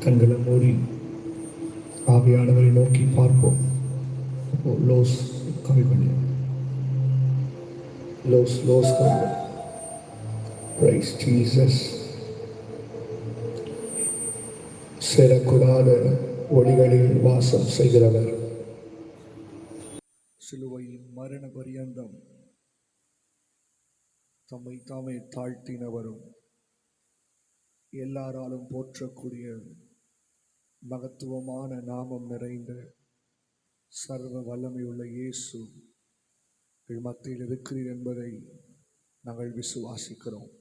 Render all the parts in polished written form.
கண்களை மூடி ஆவியானவரை நோக்கி பார்ப்போம். லோஸ் கம்மி பண்ணி, லோஸ் கம்மி பண்ணி. Praise Jesus. சேரக்கூடாத ஒளிகளில் வாசம் செய்கிறவர், சிலுவையின் மரண பரியந்தம் தம்மை தாமே தாழ்த்தினவரும் எல்லாராலும் போற்றக்கூடிய மகத்துவமான நாமம் நிறைந்த சர்வ வல்லமையுள்ள இயேசு மத்தியில் இருக்கிறீர் என்பதை நாங்கள் விசுவாசிக்கிறோம்.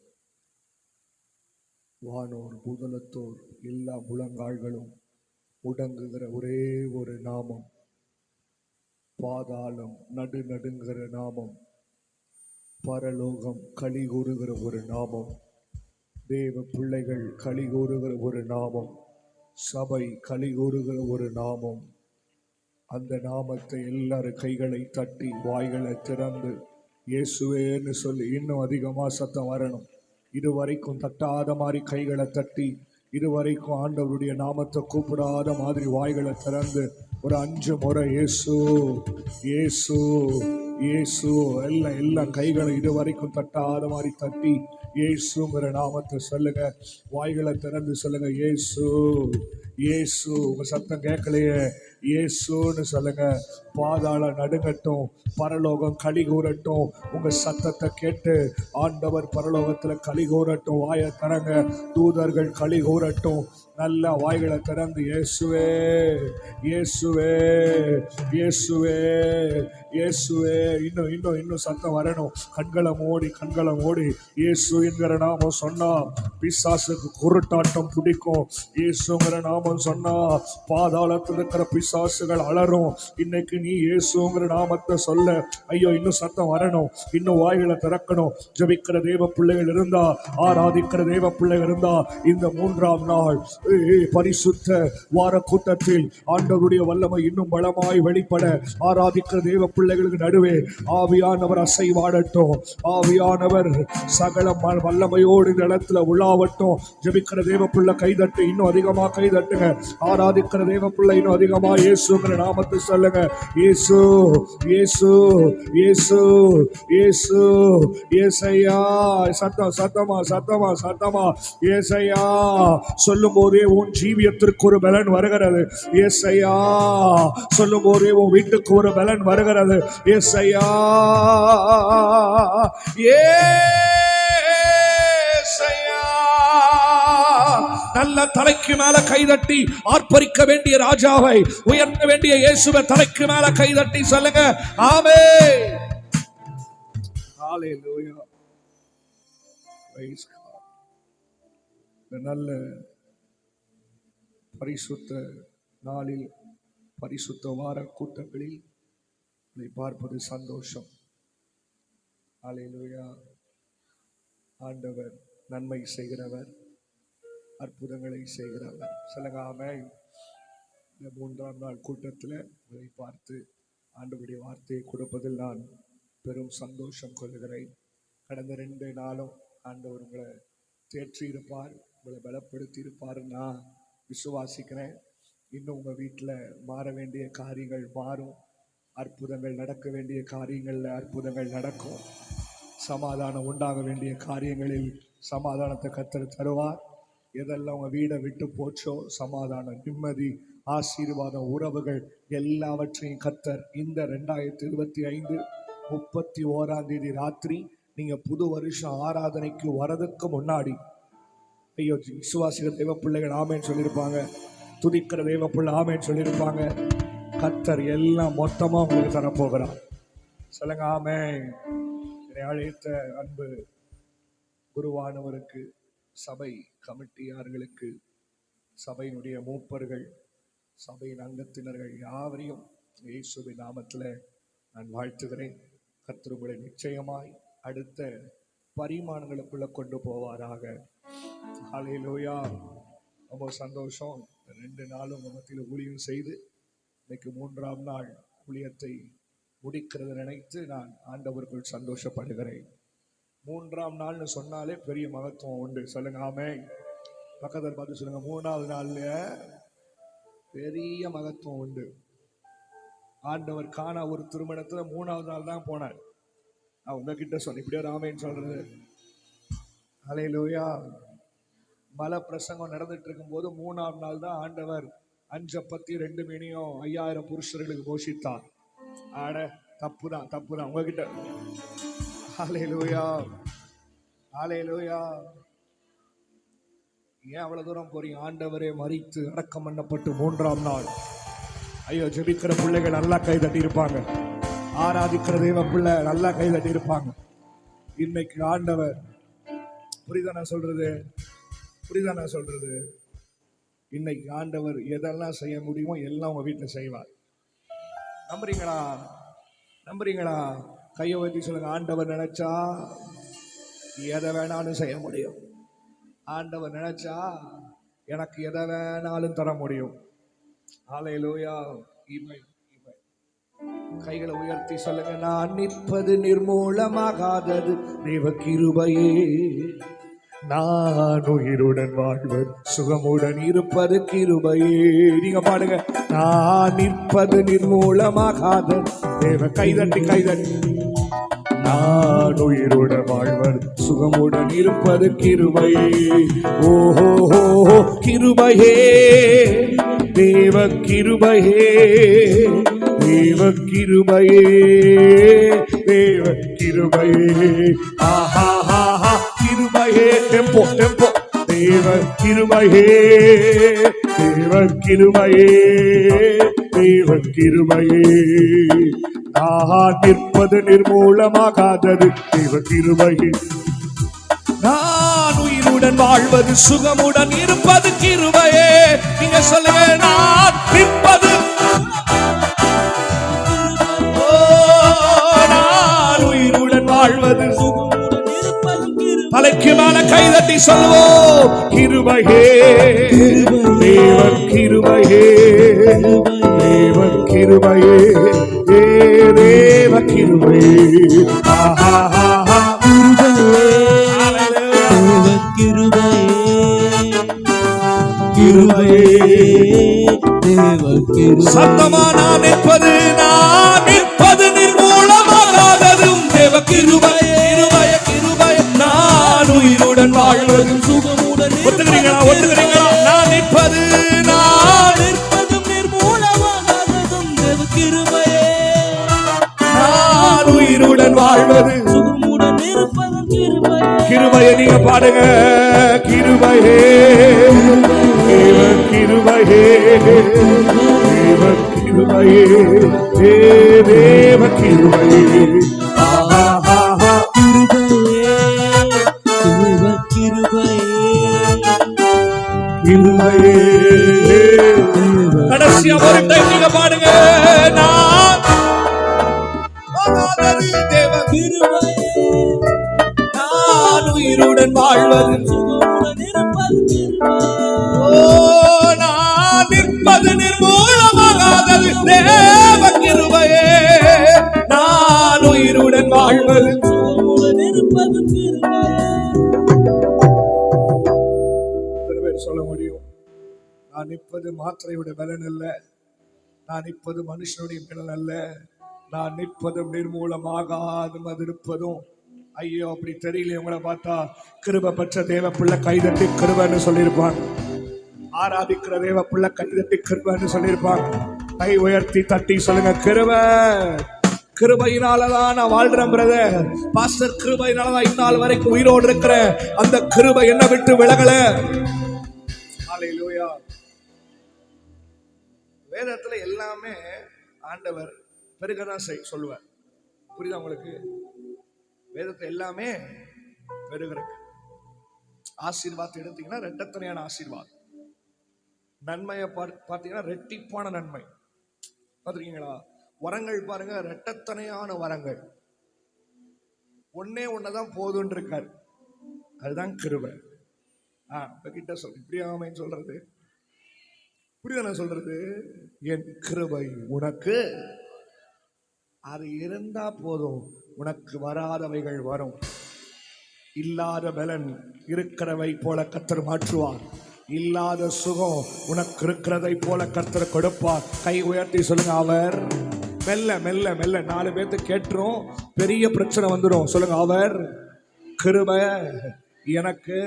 வானோர் பூதலத்தோர் எல்லா முழங்கால்களும் முடங்குகிற ஒரே ஒரு நாமம், பாதாளம் நடுநடுங்கிற நாமம், பரலோகம் களி கூறுகிற ஒரு நாமம், தேவ பிள்ளைகள் களி கூறுகிற ஒரு நாமம், சபை களி கூறுகிற ஒரு நாமம். அந்த நாமத்தை எல்லாரும் கைகளை தட்டி வாய்களை திறந்து இயேசுவேன்னு சொல்லி இன்னும் அதிகமாக சத்தம் வரணும். இதுவரைக்கும் தட்டாத மாதிரி கைகளை தட்டி, இதுவரைக்கும் ஆண்டவருடைய நாமத்தை கூப்பிடாத மாதிரி வாய்களை திறந்து ஒரு 5 முறை இயேசு இயேசு இயேசு எல்லாம் கைகளை இதுவரைக்கும் தட்டாத மாதிரி தட்டி இயேசுங்கிற நாமத்தை சொல்லுங்க. வாய்களை திறந்து சொல்லுங்க, இயேசு இயேசு. உங்க சத்தம் கேட்கலையே, இயேசுன்னு சொல்லுங்க. பாதாளம் நடுங்கட்டும், பரலோகம் களி கூறட்டும். உங்க சத்தத்தை கேட்டு ஆண்டவர் பரலோகத்துல களி கூறட்டும். வாயை திறங்க, தூதர்கள் களி கூறட்டும். நல்ல வாய்களை திறந்து இயேசுவே இயேசுவே இயேசுவே இயேசுவே. இன்னும் சத்தம் வரணும். கண்களை மூடி இயேசு என்கிற நாமம் சொன்னா பிசாசுக்கு குருட்டாட்டம் பிடிக்கும். இயேசுங்கிற நாமம் சொன்னா பாதாளத்தில் இருக்கிற பிசாசுகள் அலரும். இன்னைக்கு நீ இயேசுங்கிற நாமத்தை சொல்ல, ஐயோ இன்னும் சத்தம் வரணும், இன்னும் வாய்களை திறக்கணும். ஜெபிக்கிற தேவ பிள்ளைகள் இருந்தா, ஆராதிக்கிற தேவ பிள்ளைகள் இருந்தா, இந்த 3ஆம் நாள் பரிசுத்த வார கூட்டத்தில் ஆண்டவருடைய வல்லமை இன்னும் பலமாய் வெளிப்பட ஆராதிக்கிற தேவ பிள்ளைகளுக்கு நடுவே ஆவியானவர் அசைவாடட்டும். ஆவியானவர் சகல வல்லமையோடு இந்த இடத்துல உலாவட்டும். ஜெபிக்கிற தேவ பிள்ளை கைதட்டு, இன்னும் அதிகமா கைதட்டுங்க. ஆராதிக்கிற தேவ பிள்ளை இன்னும் அதிகமா இயேசுங்கிற நாமத்தை சொல்லுங்க. இயேசு இயேசு இயேசு இயேசு இயேசையா. சத்தமா இயேசையா சொல்லும் போதே உன் ஜீவியத்திற்கு ஒரு பலன் வருகிறது. இயேசையா சொல்லும் போதே உன் வீட்டுக்கு ஒரு பலன் வருகிறது. இயேசையா இயேசையா. நல்ல தலைக்கு மேல கைதட்டி ஆர்ப்பரிக்க வேண்டிய ராஜாவை, உயர்த்த வேண்டிய இயேசுவை தலைக்கு மேல கைதட்டி சொல்லுங்க, ஆமென். ஹalleluya. Price God. நல்ல பரிசுத்த நாளில், பரிசுத்த வார கூட்டங்களில் இதை பார்ப்பது சந்தோஷம். ஹalleluya. ஆண்டவர் நன்மை செய்கிறவர், அற்புதங்களை செய்கிறவர். சொல்லுங்க ஆமென். இந்த 3ஆம் நாள் கூட்டத்தில் இதை பார்த்து ஆண்டவருடைய வார்த்தையை கொடுப்பதில் நான் பெரும் சந்தோஷம் கொள்கிறேன். கடந்த 2 நாளும் ஆண்டவர் உங்களை தேற்றி இருப்பார், உங்களை பலப்படுத்தி இருப்பார். நான் விசுவாசிக்கிறேன். இன்னும் உங்கள் வீட்டில் மாற வேண்டிய காரியங்கள் மாறும், அற்புதங்கள் நடக்க வேண்டிய காரியங்களில் அற்புதங்கள் நடக்கும், சமாதானம் உண்டாக வேண்டிய காரியங்களில் சமாதானத்தை கர்த்தர் தருவார். எதெல்லாம் உங்கள் வீடை விட்டு போச்சோ, சமாதானம், நிம்மதி, ஆசீர்வாதம், உறவுகள் எல்லாவற்றையும் கர்த்தர் இந்த 2025 31ஆம் தேதி ராத்திரி நீங்கள் புது வருஷம் ஆராதனைக்கு வரதுக்கு முன்னாடி, ஐயோ விசுவாசிகள் தேவ பிள்ளைகள் ஆமேன்னு சொல்லியிருப்பாங்க, துதிக்கிற தேவ பிள்ளை ஆமேன்னு சொல்லியிருப்பாங்க. கர்த்தர் எல்லாம் மொத்தமாக உங்களுக்கு தரப்போகிறார். சொல்லுங்க ஆமென். என்னை அழைத்த அன்பு குருவானவருக்கு, சபை கமிட்டியார்களுக்கு, சபையினுடைய மூப்பர்கள், சபையின் அங்கத்தினர்கள் யாவரையும் இயேசுவின் நாமத்தில் நான் வாழ்த்துகிறேன். கர்த்தர் உங்களை நிச்சயமாய் அடுத்த பரிமாணங்களுக்குள்ள கொண்டு போவாராக. ஹல்லேலூயா. ரொம்ப சந்தோஷம். 2 நாளும் மத்தியில் ஊழியம் செய்து இன்னைக்கு 3ஆம் நாள் ஊழியத்தை முடிக்கிறது நினைத்து நான் ஆண்டவருக்குள் சந்தோஷப்படுகிறேன். 3ஆம் நாள்னு சொன்னாலே பெரிய மகத்துவம் உண்டு. சொல்லுங்க ஆமென். பக்கத்தில் பார்த்து சொல்லுங்க, 3வது நாள்ல பெரிய மகத்துவம் உண்டு. ஆண்டவர் காணா ஒரு திருமணத்துல 3வது நாள் தான் போனார். நான் உங்ககிட்ட சொன்ன இப்படியே ராமேன்னு சொல்றது. ஹல்லேலூயா. மலை பிரசங்கம் நடந்துட்டு இருக்கும் போது 3ஆம் நாள் தான் ஆண்டவர் 5 அப்பத்தி 2 மீனையும் 5000 புருஷர்களுக்கு போஷித்தார். ஆட தப்புதான் தப்புதான் உங்ககிட்ட. ஹல்லேலூயா ஹல்லேலூயா. ஏன் அவ்வளவு தூரம் போறீங்க? ஆண்டவரே மரித்து அடக்கம் பண்ணப்பட்டு 3ஆம் நாள். ஐயோ, ஜெபிக்கிற பிள்ளைகள் நல்லா கை தட்டி இருப்பாங்க. ஆராதிக்கிற தெய்வ பிள்ளை நல்லா கை தட்டி இருப்பாங்க. இன்னைக்கு ஆண்டவர், புரியுதா நான் சொல்றது? புரியுதா நான் சொல்றது? இன்னைக்கு ஆண்டவர் எதெல்லாம் செய்ய முடியுமோ எல்லாம் உங்க வீட்டுல செய்வார். நம்புறீங்களா? நம்புறீங்களா? கையை வச்சு சொல்லுங்க, ஆண்டவர் நினைச்சா எதை வேணாலும் செய்ய முடியும். ஆண்டவர் நினைச்சா எனக்கு எதை வேணாலும் தர முடியும். ஹல்லேலூயா. கைகளை உயர்த்தி சொல்லுங்க, நான் நிற்பது நிர்மூலமாகாதது தேவ கிருபையே, நான் உயிருடன் வாழ்வது சுகமுடன் இருப்பது கிருபையே. நீங்க பாடுங்க, நான் நிற்பது நிர்மூலமாகாதது தேவ. கைதட்டி கைதட்டி. நான் உயிருடன் வாழ்வது சுகமுடன் இருப்பது கிருபையே. ஓஹோ கிருபையே, தேவ கிருபையே, தேவ கிருபையே, தேவ கிருபையே. ஆஹா ஆஹா கிருபையே. Tempo tempo. தேவ கிருபையே, தேவ கிருபையே, தேவ கிருபையே. நான் நிற்பது நிர்மூலமாகாதது தேவ கிருபையே, நான் உயிருடன் வாழ்வது சுகமுடன் இருப்பது கிருபையே. நீங்க சொல்லுங்க, நான் நிற்பது, நான் உயிருடன் வாழ்வது தலைக்கு மேல கைதட்டி சொல்வோம், கிருபையே, தேவ கிருபையே, தேவ கிருபையே, தேவ கிருபையே. சத்தமா நான் நிற்பது, நான் நிற்பது நிர்மூலமாகாததும் தேவ கிருபையே, கிருபையே. நான் உயிருடன் வாழ்வதும் சுகமுடன். ஒத்துக்கிறீங்களா? ஒத்துக்கிறீங்களா? நான் நிற்பது, நான் நிற்பதும் நிர்மூலமாகாததும் தேவ கிருபையே, நான் உயிருடன் வாழ்வது சுகமுடன் இருப்பதும் கிருபையே. கிருபையே நீங்க பாடுங்க, கிருபையே, தேவ கிருபையே, தேவ கிருபையே, தேவ கிருபையே. கடைசியா ஒரு டைம் நீங்க பாடுங்க, நான் தேவ கிருபையே, நான் உயிருடன் வாழ்வது சுகமுடன் இருப்பது கிருபையே. நான் நிற்பது நிர்மூலமாகாதது தேவ கிருபையே, நான் உயிருடன் வாழ்வது சுகமுடன் இருப்பது கிருபையே. சொல்ல முடியும், நான் நிற்பது மாத்திரையுடைய பலன் அல்ல, நான் நிற்பது மனுஷனுடைய பலன் அல்ல, நான் நிற்பதும் நிர்மூலமாகாதும் அது இருப்பதும். ஐயோ, அப்படி தெரியல உங்களை பார்த்தா. கிருபை பெற்ற தேவ பிள்ளை கைதட்டி கிருபைன்னு சொல்லியிருப்பாங்க. ஆராதிக்கிற தேவ பிள்ளை கைதட்டி கிருபைன்னு சொல்லியிருப்பாங்க. கை உயர்த்தி தட்டி சொல்லுங்க, கிருபை. கிருபையினாலதான் நான் வாழ்றேன் பிரதர். பாஸ்டர், கிருபையினாலதான் இந்நாள் வரைக்கும் உயிரோடு இருக்கிறேன். அந்த கிருபை என்ன விட்டு விலகல. ஹல்லேலூயா. வேதத்துல எல்லாமே ஆண்டவர் பெருகதான் சொல்லுவார். புரியுதா உங்களுக்கு? வேதத்துல எல்லாமே பெருகிறக்கு. ஆசீர்வாதத்தை எடுத்தீங்கன்னா ரெட்டத்தனையான ஆசீர்வாதம். நன்மையை பார்த்தீங்கன்னா ரெட்டிப்பான நன்மை. பார்த்துருக்கீங்களா? வரங்கள் பாருங்க, ரெட்டத்தனையான வரங்கள். ஒன்னே ஒன்னதான் போதுன்னு இருக்காரு. அதுதான் கிருபை. கிட்ட சொல், இப்படி ஆமைன்னு சொல்றது புரியுதா சொல்றது? என் கிருபை உனக்கு, அது இருந்தா போதும், உனக்கு வராதவைகள் வரும். இல்லாத பலன் இருக்கிறவை போல கர்த்தர் மாற்றுவார். இல்லாத சுகம் உனக்கு இருக்கிறதை போல கர்த்தர் கொடுப்பார். கை உயர்த்தி சொல்லுங்க, அவர். மெல்ல மெல்ல மெல்ல 4 பேர்த்து கேட்டுரும், பெரிய பிரச்சனை வந்துடும். சொல்லுங்க, அவர் கிருபை எனக்கு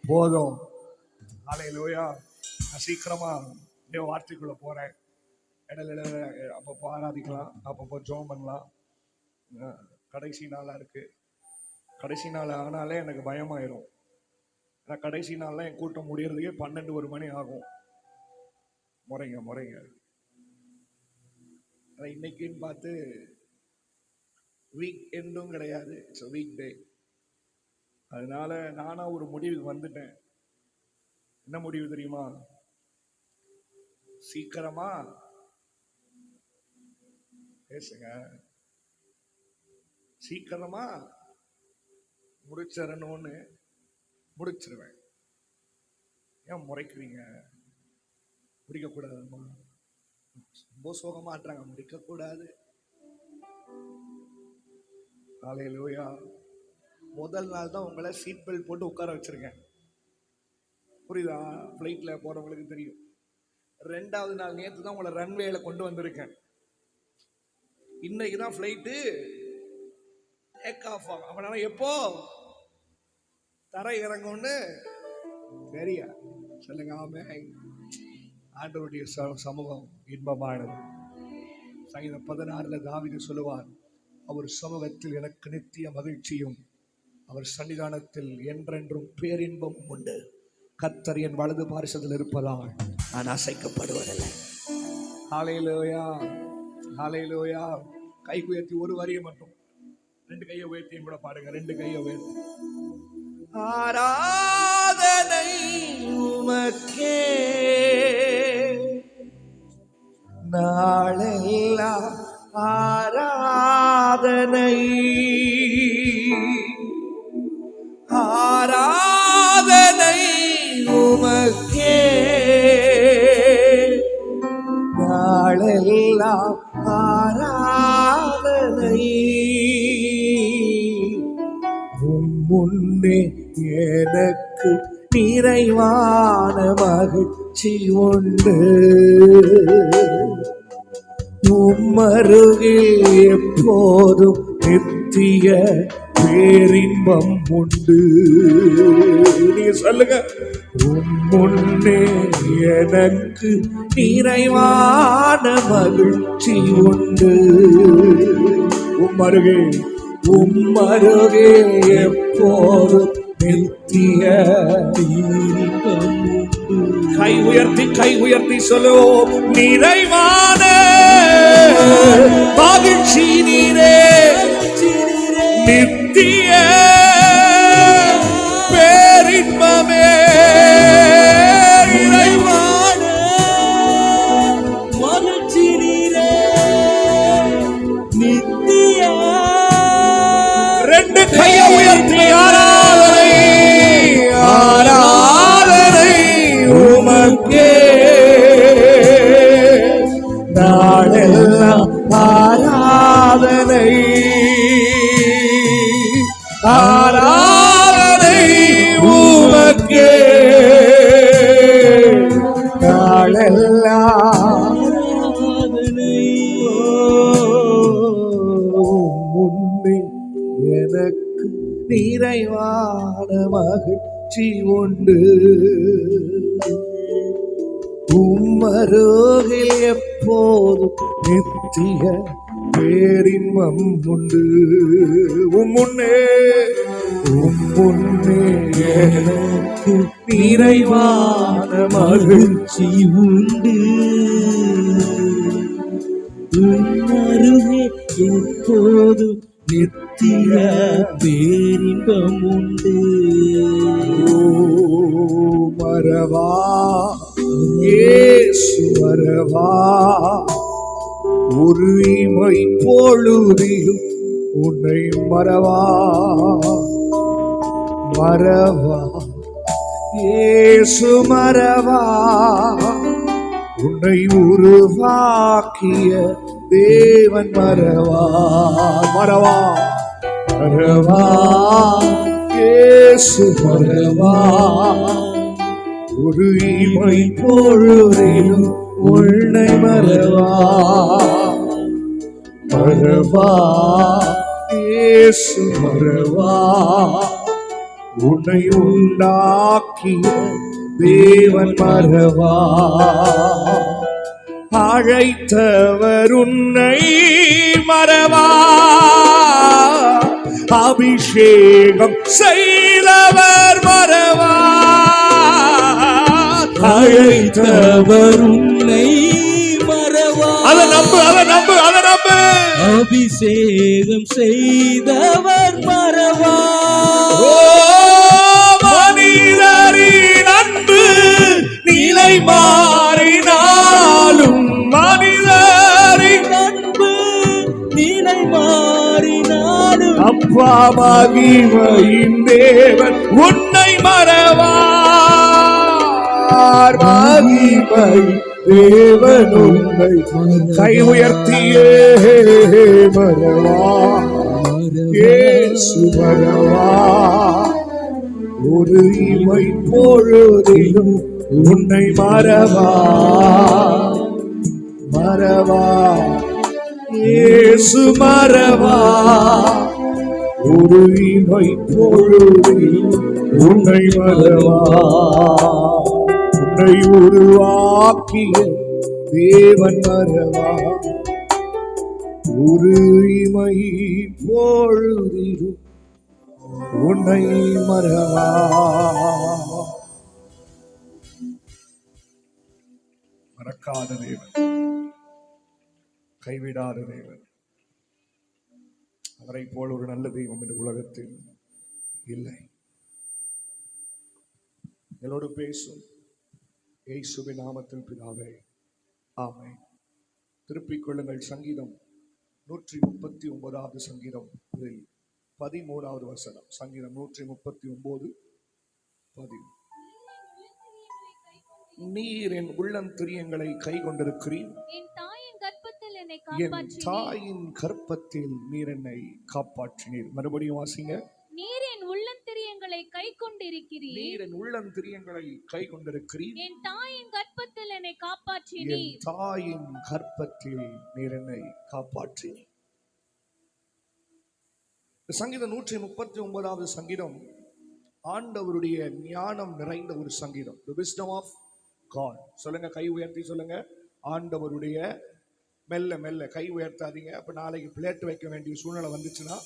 போதும். ஹல்லேலூயா. நான் சீக்கிரமா இந்த வார்த்தைக்குள்ள போறேன். இடையில அப்பப்போ ஆராதிக்கலாம், அப்பப்போ ஜெபம் பண்ணலாம். கடைசி நாளா இருக்கு. கடைசி நாள் ஆனாலே எனக்கு பயமாயிரும். கடைசி நாள்லாம் என் கூட்டம் முடியறதுக்கே 12-1 மணி ஆகும். முறைங்க இன்னைக்குன்னு பார்த்து வீக் எண்டும் கிடையாது, இட்ஸ் வீக் டே. அதனால நானா ஒரு முடிவுக்கு வந்துட்டேன். என்ன முடிவு தெரியுமா? சீக்கிரமா பேசுங்க, சீக்கிரமா முடிச்சிடணும்னு முடிச்சிருவேன். ஏன் முறைக்கிறீங்க? முடிக்கக்கூடாதுமா? ரொம்ப சோகமாட்டுறாங்க, முடிக்கக்கூடாது. ஹல்லேலூயா. முதல் நாள் தான் உங்களை சீட் பெல்ட் போட்டு உட்கார வச்சிருக்கேன், புரியுதா? ஃப்ளைட்ல போறவங்களுக்கு தெரியும். 2வது நாள் நேற்று தான் உங்களை ரன்வேல கொண்டு வந்திருக்கேன். இன்னைக்கு தான் ஃப்ளைட்டு டேக் ஆஃப் ஆகும். அவனால எப்போ தரை இறங்கும்னு தெரியா? சொல்லுங்க, ஆமென். ஆண்டவருடைய சமூகம் இன்பமானது. சங்கீதம் 16 தாவீது சொல்லுவார், அவர் சமூகத்தில் எனக்கு நித்திய மகிழ்ச்சியும் அவர் சன்னிதானத்தில் என்றென்றும் பேரின்பம் உண்டு. கர்த்தர் என் வலது பாரிசத்தில் இருப்பதால் நான் அசைக்கப்படுவதில்லை. ஹல்லேலூயா, ஹல்லேலூயா. கை உயர்த்தி ஒரு வரியை மட்டும், 2 கையை உயர்த்தியும் கூட பாடுங்க. 2 கையை உயர்த்தி. ஆராதனை உமக்கே நாளெல்லாம் ஆராதனை, ஆராதனை உமக்கே நாளெல்லாம் ஆராதனை. முன்னே எனக்கு நிறைவான மகிழ்ச்சி உண்டு, உம்மருகில் எப்போதும் நித்திய பேரின்பம் உண்டு. நீங்க சொல்லுங்க, முன்னே எனக்கு நிறைவான மகிழ்ச்சி உண்டு, உம்மருகே எப்போதும் நித்திய பேரின்பம் உண்டு. கை உயர்த்தி சொல்லுவோம், நிறைவான மகிழ்ச்சி நீரே, நித்திய பேரின்பமே. நிறைவான மகிழ்ச்சி நீரே, நித்திய. 2 கையை உயர்த்தி ஆராதனை, ஆராதனை உமக்கே நாளெல்லாம் ஆராதனை, ஆராதனை உமக்கே நாளெல்லாம் ஆராதனை. முன்னே எனக்கு நிறைவான மகிழ்ச்சி உண்டு, உம்மருகில் எப்போதும் நித்திய பேரின்பம் உண்டு. உம்முன்னே எனக்கு நிறைவான மகிழ்ச்சி உண்டு, உம்மருகே எப்போதும் நித்திய பேரின்பம் உண்டு. மரவா இயேசு மரவா, ஒரு இமை பொழுதிலும் உன்னை மறவா, மறவா இயேசு மறவா, உன்னை உருவாக்கிய தேவன் மறவா, மறவா மறவா இயேசு மறவா, ஒரு இமை பொழுதிலும் உன்னை மறவா மறவா இயேசு மறவா. உன்னை உண்டாக்கிய தேவன் மறவா. அழைத்தவர் உன்னை மறவா. அபிஷேகம் செய்தவர் மறவா. அழைத்தவர் உன்னை மறவா. அதை நம்பு, அதை நம்பு, அதை நம்பு. அபிஷேகம் செய்தவர் மறவா. மனிதரின் அன்பு நிலை மாறினாலும், மனிதரின் அன்பு நிலை மாறினாலும், அப்பா மகிமையின் தேவன் உன்னை மறவார். மகிமை தேவன் உன்னை கை உயர்த்தியே மறவார். இயேசு மறவார். ஒரு இமை பொழுதிலும் உன்னை மறவா மறவா. இயேசு மறவா. ஒரு இமை பொழுதிலும் உன்னை மறவா. உன்னை உருவாக்கிய தேவன் மறவா. ஒரு இமை பொழுதிலும் உன்னை மறவா. மறக்காத தேவன், கைவிடாத தேவன். அவரை போல் ஒரு நல்ல தெய்வம் இந்த உலகத்தில் இல்லை. என்னோடு பேசும் இயேசுவின் நாமத்தில் பிதாவே, ஆமென். திருப்பிக் கொள்ளுங்கள். சங்கீதம் 139வது சங்கீதம் 13வது வசனம். சங்கீதம் 139:13. நீர் என் உள்ளந்திரியங்களை கை கொண்டிருக்கிறீர். என் தாயின் கர்ப்பத்தில் நீர் என்னை காப்பாற்றினீர். மறுபடியும் வாசிங்க. நீர் என் உள்ளந்திரியங்களை கை கொண்டிருக்கிறீர். நீர் என் உள்ளந்திரியங்களை கை கொண்டிருக்கிறீர். என் தாயின் கர்ப்பத்தில் என்னை காப்பாற்றினீர். என் தாயின் கர்ப்பத்தில் நீர் என்னை காப்பாற்றினீர். சங்கீதம் 139வது சங்கீதம் ஆண்டவருடைய ஞானம் நிறைந்த ஒரு சங்கீதம். The wisdom of God. சொல்லுங்க, கை உயர்த்தி சொல்லுங்க. ஆண்டவருடைய, மெல்ல மெல்ல கை உயர்த்தாதீங்க. அப்ப நாளைக்கு பிளேட் வைக்க வேண்டிய சூழ்நிலை வந்துச்சுன்னா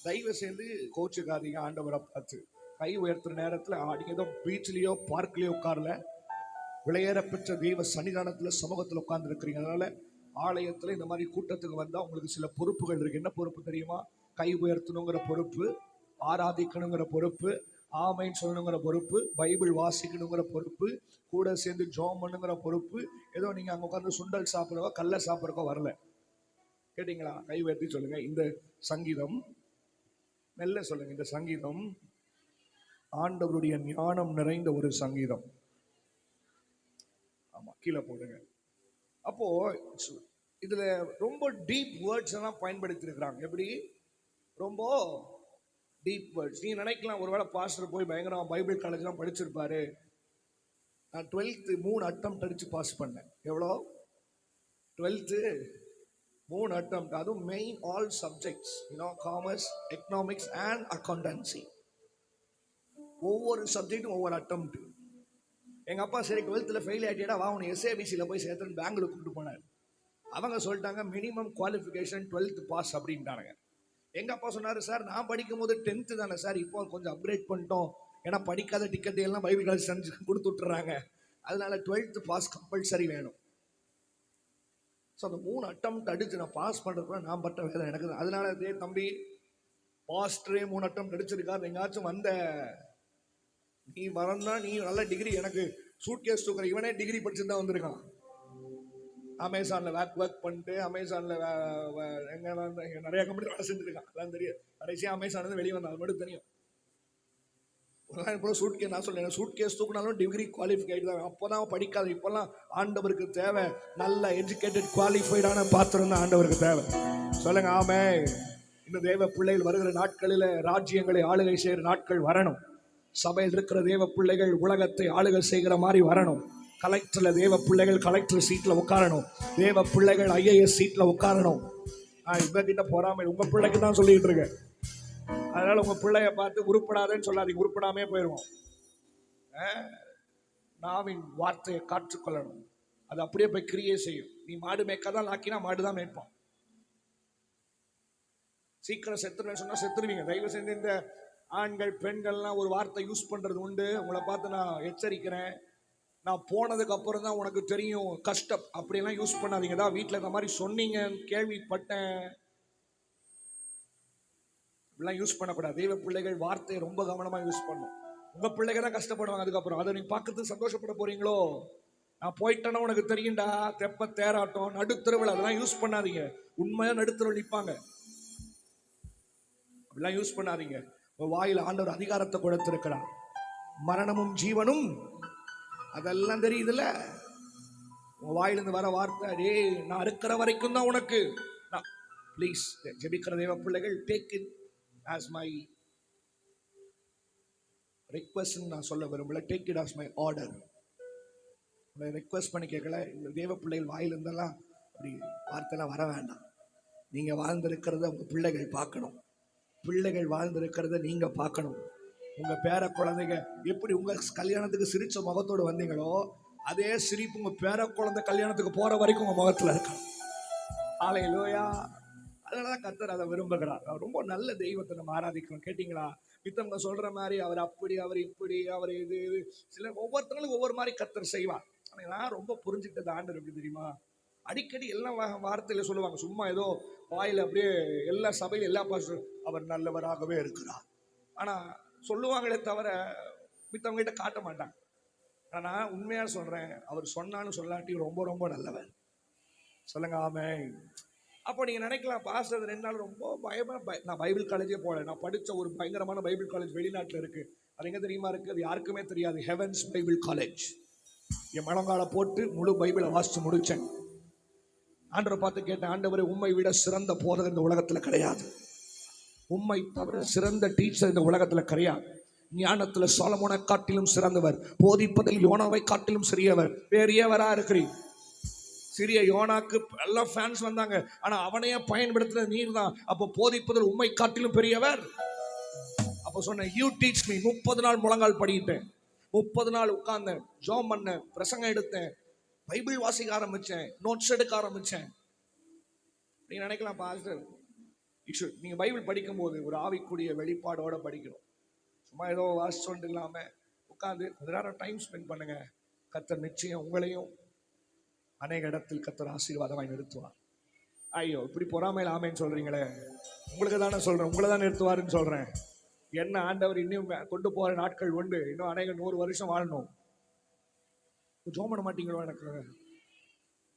தயவு சேர்ந்து கோச்சுக்காதீங்க. ஆண்டவரை பார்த்து கை உயர்த்துற நேரத்துல நீங்க ஏதோ பீச்லயோ பார்க்லயோ உட்கார்ல, விளையாட பெற்ற தெய்வ சன்னிதானத்துல சமூகத்துல உட்கார்ந்து இருக்கிறீங்க. அதனால ஆலயத்துல இந்த மாதிரி கூட்டத்துக்கு வந்தா உங்களுக்கு சில பொறுப்புகள் இருக்கு. என்ன பொறுப்பு தெரியுமா? கை உயர்த்தணுங்கிற பொறுப்பு, ஆராதிக்கணுங்கிற பொறுப்பு, ஆமைன்னு சொல்லணுங்கிற பொறுப்பு, பைபிள் வாசிக்கணுங்கிற பொறுப்பு, கூட சேர்ந்து ஜோம் பண்ணுங்கிற பொறுப்பு. ஏதோ நீங்க அங்க உட்கார்ந்து சுண்டல் சாப்பிடவோ கல்ல சாப்பிடறக்கோ வரல. கேட்டீங்களா? கை உயர்த்தி சொல்லுங்க. இந்த சங்கீதம், மெல்ல சொல்லுங்க, இந்த சங்கீதம் ஆண்டவருடைய ஞானம் நிறைந்த ஒரு சங்கீதம். ஆமா, கீழே போடுங்க. அப்போ இதுல ரொம்ப டீப் வேர்ட்ஸ் எல்லாம் பயன்படுத்தி இருக்கிறாங்க. எப்படி? ரொம்ப டீப் வேர்ட்ஸ். நீ நினைக்கலாம் ஒருவேளை பாஸ்டர் போய் பயங்கரம் பைபிள் காலேஜ்லாம் படிச்சிருப்பாரு. நான் 12th 3 அட்டெம்ப்ட் அடிச்சு பாஸ் பண்ணேன். எவ்வளோ? 12th 3 attempt. அதுவும் main all subjects, commerce, economics and accountancy. ஒவ்வொரு சப்ஜெக்டும் ஒவ்வொரு அட்டெம்ப்ட். எங்க அப்பா சரி 12th ஃபெயில் ஆகிட்டா வா உன்னை எஸ்ஏபிசியில் போய் சேர்த்துன்னு பெங்களூர் கூப்பிட்டு போனார். அவங்க சொல்லிட்டாங்க மினிமம் குவாலிஃபிகேஷன் 12th பாஸ் அப்படின்ட்டானுங்க. எங்க அப்பா சொன்னாரு, சார் நான் படிக்கும் போது 10th தானே சார், இப்போ கொஞ்சம் அப்கிரேட் பண்ணிட்டோம், ஏன்னா படிக்காத டிக்கெட் எல்லாம் பைபிள் காலேஜ் செஞ்சு கொடுத்து விட்டுறாங்க, அதனால 12th பாஸ் கம்பல்சரி வேணும். ஸோ அந்த 3 அட்டெம்ப்ட் அடிச்சு நான் பாஸ் பண்றதுக்குள்ள நான் பட்ட வேலை எனக்கு. அதனால அதே தம்பி பாஸ்டரே 3 அட்டெம்ப்ட் அடிச்சிருக்காரு, எங்காச்சும் வந்த நீ வரன்னா நீ நல்ல டிகிரி, எனக்கு சூட் கேஸ் தூக்குற இவனே டிகிரி படிச்சுட்டு தான் வந்திருக்கான். அமேசான்ல ஒர்க் பண்ணிட்டு அமேசான்ல எங்க நிறைய கம்பெனி வேலை செஞ்சுருக்கான். அதெல்லாம் தெரியும். கடைசியா அமேசான் வெளியே வந்தான், அது மட்டும் தெரியும். சூட் கேஸ் நான் சொல்றேன், சூட் கேஸ் தூக்கினாலும் டிகிரி குவாலிஃபைடு தான். அப்போதான் படிக்காது. இப்பெல்லாம் ஆண்டவருக்கு தேவை நல்ல எஜுகேட்டட் குவாலிஃபைடான பாத்திரம் தான் ஆண்டவருக்கு தேவை. சொல்லுங்க ஆமே. இந்த தேவ பிள்ளைகள் வருகிற நாட்களில் ராஜ்யங்களை ஆளுகை செய்கிற நாட்கள் வரணும். சபையில் இருக்கிற தேவ பிள்ளைகள் உலகத்தை ஆளுகை செய்கிற மாதிரி வரணும். கலெக்டர்ல தேவ பிள்ளைகள் கலெக்டர் சீட்ல உட்காரணும். தேவ பிள்ளைகள் IAS சீட்ல உட்காரணும். உங்ககிட்ட பொறாமை உங்க பிள்ளைக்கு தான் சொல்லிட்டு இருக்கேன். அதனால உங்க பிள்ளைய பார்த்து உருப்படாதேன்னு சொல்லாதீங்க, உருப்படாமே போயிடுவோம். நாவின் வார்த்தையை காற்றுக்கொள்ளணும். அது அப்படியே போய் கிரியே செய்யும். நீ மாடு மேய்க்கதான் ஆக்கினா மாடு தான் மேய்ப்பான். சீக்கிரம் செத்துருவேன்னு சொன்னா செத்துருவீங்க. தயவு செஞ்சு இந்த ஆண்கள் பெண்கள்லாம் ஒரு வார்த்தை யூஸ் பண்றது உண்டு. உங்களை பார்த்து நான் எச்சரிக்கிறேன். நான் போனதுக்கு அப்புறம் தான் உனக்கு தெரியும் கஷ்டம், அப்படியெல்லாம் யூஸ் பண்ணாதீங்க. தான் வீட்டில் இந்த மாதிரி சொன்னீங்க கேள்விப்பட்டேன், இப்படிலாம் யூஸ் பண்ணக்கூடாது. தெய்வ பிள்ளைகள் வார்த்தையை ரொம்ப கவனமாக யூஸ் பண்ணும். உங்க பிள்ளைங்க தான் கஷ்டப்படுவாங்க அதுக்கப்புறம். அதை நீங்க பார்க்கறதுக்கு சந்தோஷப்பட போறீங்களோ? நான் போயிட்டேன்னா உனக்கு தெரியும்டா தெப்ப தேராட்டம் நடுத்தருவில், அதெல்லாம் யூஸ் பண்ணாதீங்க. உண்மையா நடுத்தருவில் நிற்பாங்க. அப்படிலாம் யூஸ் பண்ணாதீங்க. உங்க வாயில ஆண்டவர் அதிகாரத்தை கொடுத்திருக்கிறார். மரணமும் ஜீவனும் அதெல்லாம் தெரியுதுல்ல. உங்க வாயிலிருந்து வர வார்த்தை, டே நான் இருக்கிற வரைக்கும் தான் உனக்கு. ப்ளீஸ் ஜெபிக்கிற தேவ பிள்ளைகள், take it as my request. நான் சொல்ல விரும்பல, take it as my order. உங்களை ரிக்வெஸ்ட் பண்ணி கேட்கல. இந்த தேவ பிள்ளைகள் வாயிலிருந்தெல்லாம் அப்படி வார்த்தைலாம் வர வேண்டாம். நீங்க வாழ்ந்திருக்கிறத உங்க பிள்ளைகள் பார்க்கணும். பிள்ளைகள் வாழ்ந்திருக்கிறத நீங்க பார்க்கணும். உங்க பேர குழந்தைங்க எப்படி உங்க கல்யாணத்துக்கு சிரிச்ச முகத்தோடு வந்தீங்களோ, அதே சிரிப்பு உங்க பேர குழந்தை கல்யாணத்துக்கு போற வரைக்கும் உங்க முகத்துல இருக்கணும். ஹல்லேலூயா. அதனாலதான் கர்த்தர் அதை விரும்புகிறார். ரொம்ப நல்ல தெய்வத்தை நம்ம ஆராதிக்கிறோம். கேட்டீங்களா? மித்தவங்க சொல்ற மாதிரி அவர் அப்படி அவர் இப்படி அவர் இது சில ஒவ்வொருத்தங்களும் ஒவ்வொரு மாதிரி கர்த்தர் செய்வார். ஆனா நான் ரொம்ப புரிஞ்சுக்கிட்டது ஆண்டவர் எப்படி தெரியுமா, அடிக்கடி எல்லாம் வார்த்தையில சொல்லுவாங்க. சும்மா ஏதோ வாயில அப்படியே எல்லா சபையிலும் எல்லா பாஸ்டரும் அவர் நல்லவராகவே இருக்கிறார் ஆனா சொல்லுவாங்களே தவிர மித்தவங்க கிட்ட காட்ட மாட்டாங்க. ஆனா உண்மையா சொல்றேன், அவர் சொன்னான்னு சொல்லாட்டி ரொம்ப ரொம்ப நல்லவர். சொல்லுங்க ஆமென். அப்போ நீங்க நினைக்கலாம், பாஸ்டர் 2 நாள் ரொம்ப பயமா. நான் பைபிள் காலேஜே போல. நான் படிச்ச ஒரு பயங்கரமான பைபிள் காலேஜ் வெளிநாட்டுல இருக்கு. அது எங்க தெரியுமா இருக்கு? அது யாருக்குமே தெரியாது. Heavens Bible college. என் மனங்கால போட்டு முழு பைபிளை வாசிச்சு முடிச்சேன். ஆண்டவரை பார்த்து கேட்டேன், ஆண்டவரே உம்மை விட சிறந்த போதகர் இந்த உலகத்துல கிடையாது. உம்மை தவிர சிறந்த டீச்சர் இந்த உலகத்துல கிடையாது. ஞானத்துல சாலமோனை காட்டிலும் சிறந்தவர், போதிப்பதில் யோனாவை காட்டிலும் சிறியவர். பெரியவரா இருக்கிறீர். சிறிய யோனாக்கு எல்லாம் ஃபேன்ஸ் வந்தாங்க, ஆனா அவனையே பயன்படுத்துற நீர் தான். அப்போ போதிப்பதில் உம்மை காட்டிலும் பெரியவர். அப்போ சொன்னேன், யூ டீச் மீ. 30 நாள் முழங்கால் படிக்கிட்டேன். 30 நாள் உட்கார்ந்தேன், ஜோம் பண்ணேன், பிரசங்கம் எடுத்தேன், பைபிள் வாசிக்க ஆரம்பிச்சேன், நோட்ஸ் எடுக்க ஆரம்பிச்சேன். நீங்க நினைக்கலாம், பாஸ்டர் நீங்க பைபிள் படிக்கும் போது ஒரு ஆவிக்குரிய வெளிப்பாடோட படிக்கணும். சும்மா ஏதோ வாசிச்சோண்டு இல்லாம உட்காந்து கொஞ்ச நேரம் டைம் ஸ்பெண்ட் பண்ணுங்க. கர்த்தர் நிச்சயம் உங்களையும் அநேக இடத்தில் கர்த்தர் ஆசீர்வாதமாய் நிறுத்துவார். ஐயோ இப்படி பொறாமையில் ஆமைன்னு சொல்றீங்களே, உங்களுக்கு தானே சொல்றேன், உங்களை தான் நிறுத்துவாருன்னு சொல்றேன். என்ன ஆண்டவர் இன்னும் கொண்டு போற நாட்கள் உண்டு. இன்னும் அநேக 100 வருஷம் வாழணும். ஜோம் பண்ண மாட்டீங்களோ? எனக்கு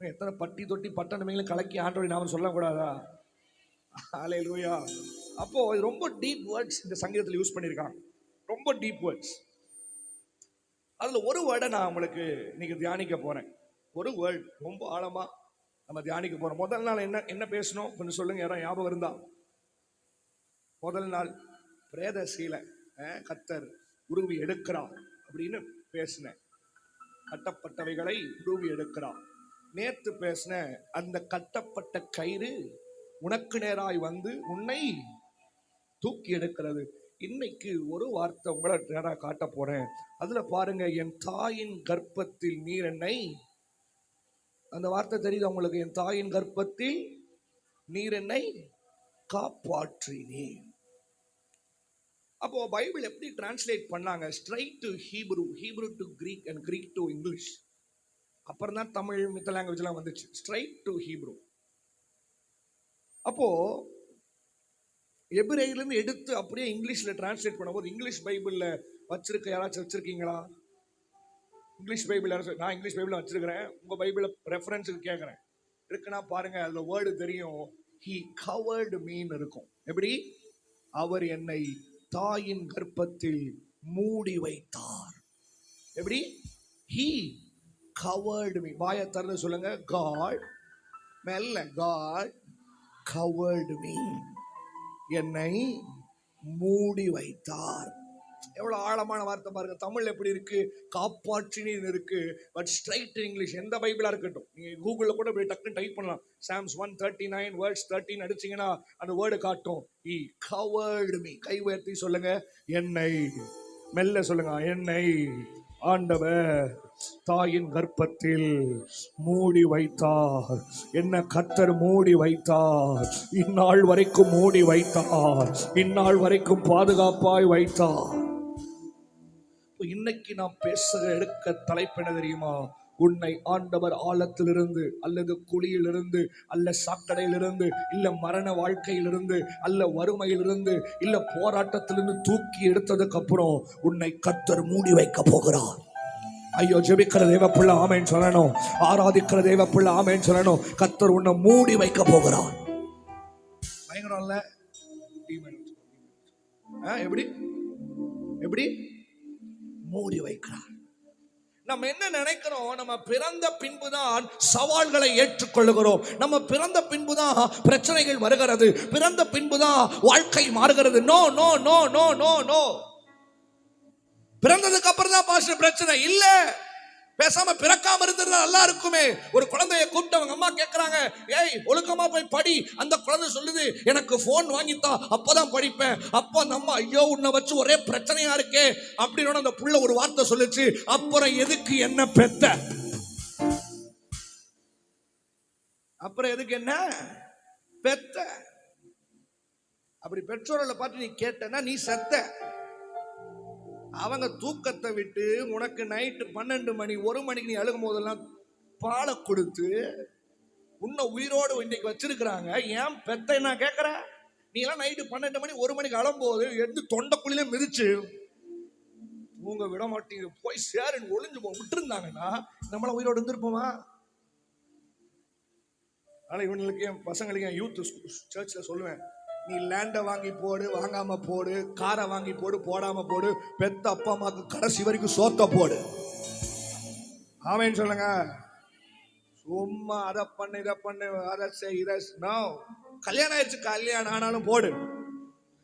எத்தனை பட்டி தொட்டி பட்டணமைகளும் கலக்கி ஆண்டவரை நாம சொல்லக்கூடாதா? ஹல்லேலூயா. அப்போ இது ரொம்ப டீப் வேர்ட்ஸ் இந்த சங்கீதத்தில் யூஸ் பண்ணியிருக்காங்க. ரொம்ப டீப் வேர்ட்ஸ். அதுல ஒரு வேர்டை நான் உங்களுக்கு இன்னைக்கு தியானிக்க போறேன். ஒரு வேர்ட் ரொம்ப ஆழமா நம்ம தியானிக்க போறோம். முதல் நாள் என்ன பேசணும் கொஞ்சம் சொல்லுங்க, யாரும் ஞாபகம் இருந்தா? முதல் நாள் பிரேத சீலை கர்த்தர் உருவி எடுக்கிறார் அப்படின்னு பேசினேன். கட்டப்பட்டவைகளை உருவி எடுக்கிறார். நேத்து பேசின அந்த கட்டப்பட்ட கயிறு உனக்கு நேராய் வந்து உன்னை தூக்கி எடுக்கிறது. இன்னைக்கு ஒரு வார்த்தை உங்களை நேராக காட்ட போறேன். அதுல பாருங்க, என் தாயின் கர்ப்பத்தில் நீர் என்னை. அந்த வார்த்தை தெரியுது உங்களுக்கு? என் தாயின் கர்ப்பத்தில் நீர் என்னை காப்பாற்றினீர். அப்போ பைபிள் எப்படி டிரான்ஸ்லேட் பண்ணாங்க? Straight to Hebrew, Hebrew to Greek and Greek to English. அப்புறம் தான் தமிழ் மித்த லாங்குவேஜ் எல்லாம் வந்துச்சு. Straight to Hebrew. அப்போ எபிரேயிலிருந்து எடுத்து அப்படியே இங்கிலீஷ்ல டிரான்ஸ்லேட் பண்ணும்போது, இங்கிலீஷ் பைபிள்ல வச்சிருக்க யாராச்சும் வச்சிருக்கீங்களா? இங்கிலீஷ் பைபிள் யாராச்சும்? நான் இங்கிலீஷ் பைபிள் வச்சிருக்கிறேன். உங்க பைபிள ரெஃபரன்ஸுக்கு கேட்கிறேன். இருக்குன்னா பாருங்க, அதுல வேர்டு தெரியும். he covered meன்னு இருக்கும். எப்படி? அவர் என்னை தாயின் கர்ப்பத்தில் மூடி வைத்தார். எப்படி? he covered me. வாயை திறந்து சொல்லுங்க, God. மெல்ல, God covered me. என்னை மூடி வைத்தார். எவ்வளவு ஆழமான வார்த்தை பாருங்க. தமிழ்ல எப்படி இருக்கு, காப்பாற்றினீர் இருக்கு. பட் ஸ்ட்ரைட் இங்கிலீஷ் எந்த பைபிளா இருக்கட்டும், நீங்க கூகுள்ல கூட போய் டக்குன்னு டைப் பண்ணலாம். Psalms 139 verse 13 அடிச்சீங்கன்னா அந்த வேர்டு காட்டும். He covered me. கை உயர்த்தி சொல்லுங்க, என்னை. மெல்ல சொல்லுங்க, என்னை ஆண்டவர் தாயின் கர்ப்பத்தில் மூடி வைத்தார். என்ன கர்த்தர் மூடி வைத்தார், இந்நாள் வரைக்கும் மூடி வைத்தார், இந்நாள் வரைக்கும் பாதுகாப்பாய் வைத்தார். இன்னைக்கு நாம் எடுக்க தலைப்பு என்ன தெரியுமா? உன்னை ஆண்டவர் ஆழத்திலிருந்து அல்லது குழியிலிருந்து அல்ல சாக்கடையிலிருந்து இல்ல மரண வாழ்க்கையிலிருந்து அல்ல வறுமையிலிருந்து இல்ல போராட்டத்திலிருந்து தூக்கி எடுத்ததுக்கு அப்புறம் உன்னை கர்த்தர் மூடி வைக்க போகிறார். ஐயோ, ஜெபிக்கிற தேவ பிள்ளை ஆமென் சொல்லணும். ஆராதிக்கிற தேவ பிள்ளை ஆமென் சொல்லணும். கர்த்தர் உன்னை மூடி வைக்க போகிறார். பயங்கரம் இல்ல? எப்படி எப்படி மூடி வைக்கிறார். நம்ம என்ன நினைக்கிறோம்? நம்ம பிறந்த பின்புதான் சவால்களை ஏற்றுக்கொள்ளுகிறோம். நம்ம பிறந்த பின்புதான் பிரச்சனைகள் வருகிறது. பிறந்த பின்புதான் வாழ்க்கை மாறுகிறது. No no no no no no. பிறந்ததுக்கு அப்புறம் தான் பாஸ்டர் பிரச்சனை இல்ல. பேசாம பிறக்காம இருந்திருந்தா நல்லா இருக்குமே. ஒரு குழந்தைய கூப்பிட்டு அவங்க அம்மா கேட்கறாங்க, ஏய் ஒழுக்கமா போய் படி. அந்த குழந்தை சொல்லுது, எனக்கு போன் வாங்கித்தா அப்பதான் படிப்பேன். அப்ப அந்த அம்மா, ஐயோ உன்னை வச்சு ஒரே பிரச்சனையா இருக்கே அப்படின்னு அந்த புள்ள ஒரு வார்த்தை சொல்லுச்சு, அப்புறம் எதுக்கு என்ன பெத்த? அப்புறம் எதுக்கு என்ன பெத்த? அப்படி பெற்றோர்களை பார்த்து நீ கேட்டனா நீ செத்த. அவங்க தூக்கத்தை விட்டு உனக்கு நைட்டு 12 மணி 1 மணிக்கு நீ அழுகும் போதெல்லாம் பாலை கொடுத்து உன்னை உயிரோடு இன்னைக்கு வச்சிருக்கிறாங்க. ஏன் பெத்த என்ன கேட்கற? நீ எல்லாம் நைட்டு 12 மணி 1 மணிக்கு அழும்போது எடுத்து தொண்டைக்குள்ளே மிதிச்சு உங்க விட மாட்டீங்க, போய் சேருன்னு ஒளிஞ்சு விட்டு இருந்தாங்கன்னா நம்மள உயிரோடு இருந்திருப்போமா? ஆனா இவங்களுக்கு, என் பசங்களுக்கு, என் யூத் சர்ச்ல சொல்லுவேன், நீ லேண்டை வாங்கி போடு, வாங்காம போடு, காரை வாங்கி போடு, போடாம போடு, பெத்த அப்பா அம்மாக்கு கடைசி வரைக்கும் சோத்த போடு. ஆமேன்னு சொல்லுங்க. சும்மா அதை பண்ணு இதை பண்ணு அதை செய். கல்யாணம் ஆயிடுச்சு, கல்யாணம் ஆனாலும் போடு.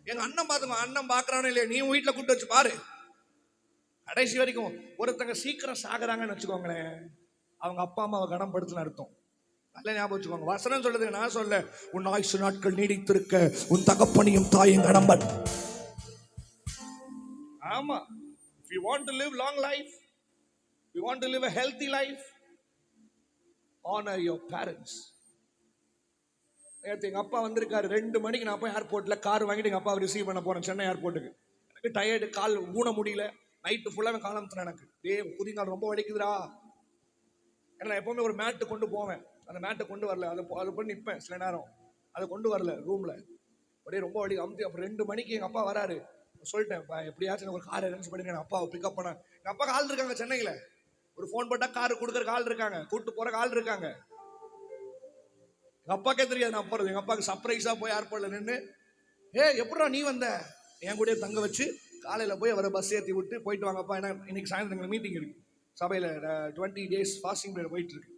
எங்க அண்ணன் பாத்துக்கோ, அண்ணன் பாக்குறானோ இல்லையா, நீ வீட்டுல கூட்டு வச்சு பாரு. கடைசி வரைக்கும் ஒருத்தங்க சீக்கிரம் சாகுறாங்கன்னு வச்சுக்கோங்களேன், அவங்க அப்பா அம்மாவை கனப்படுத்தின அர்த்தம். நல்ல ஞாபகம் வச்சுக்கோங்க. வசனம் சொல்லுது, நான் சொல்ல, உன் ஆயுசு நாட்கள் நீடித்திருக்க உன் தகப்பனையும் தாயும் கடம்பன். ஆமா, if you want to live long life, if you want to live a healthy life, honor your parents. எங்க அப்பா வந்திருக்காரு 2 மணிக்கு, நான் போய் ஏர்போர்ட்ல கார் வாங்கிட்டு எங்க அப்பாவை ரிசீவ் பண்ண போறேன் சென்னை ஏர்போர்ட்டுக்கு. எனக்கு டயர்டு, கால் ஊன முடியல, நைட்டு ஃபுல்லாக காலத்துல எனக்கு குதிங்கால் ரொம்ப வலிக்குதுடா. ஏன்னா நான் எப்பவுமே ஒரு மேட்டு கொண்டு போவேன், அந்த மேட்டை கொண்டு வரல, அதை பண்ணி நிற்பேன் சில நேரம், அதை கொண்டு வரல ரூம்ல, அப்படியே ரொம்ப வலி அமுத்தி. அப்புறம் 2 மணிக்கு எங்க அப்பா வராரு. சொல்லிட்டேன், எப்படியாச்சும் ஒரு கார் அரேஞ்ச் பண்ணி என் அப்பாவை பிக்கப் பண்ண. எங்க அப்பா ஆள் இருக்காங்க சென்னையில, ஒரு ஃபோன் போட்டா கார் கொடுக்குற ஆள் இருக்காங்க, கூட்டு போற ஆள் இருக்காங்க. எங்க அப்பாக்கே தெரியாது நான் போறது. எங்க அப்பாவுக்கு சர்ப்ரைஸா போய் ஏர்போர்ட்ல நின்று, எப்படா நீ வந்த, என் கூட தங்க வச்சு காலையில போய் அவரை பஸ் ஏற்றி விட்டு போயிட்டு வாங்கப்பா, ஏன்னா இன்னைக்கு சாயந்தரம் மீட்டிங் இருக்கு சபையில, 20 days ஃபாஸ்டிங் பீரியட் போயிட்டு இருக்கு.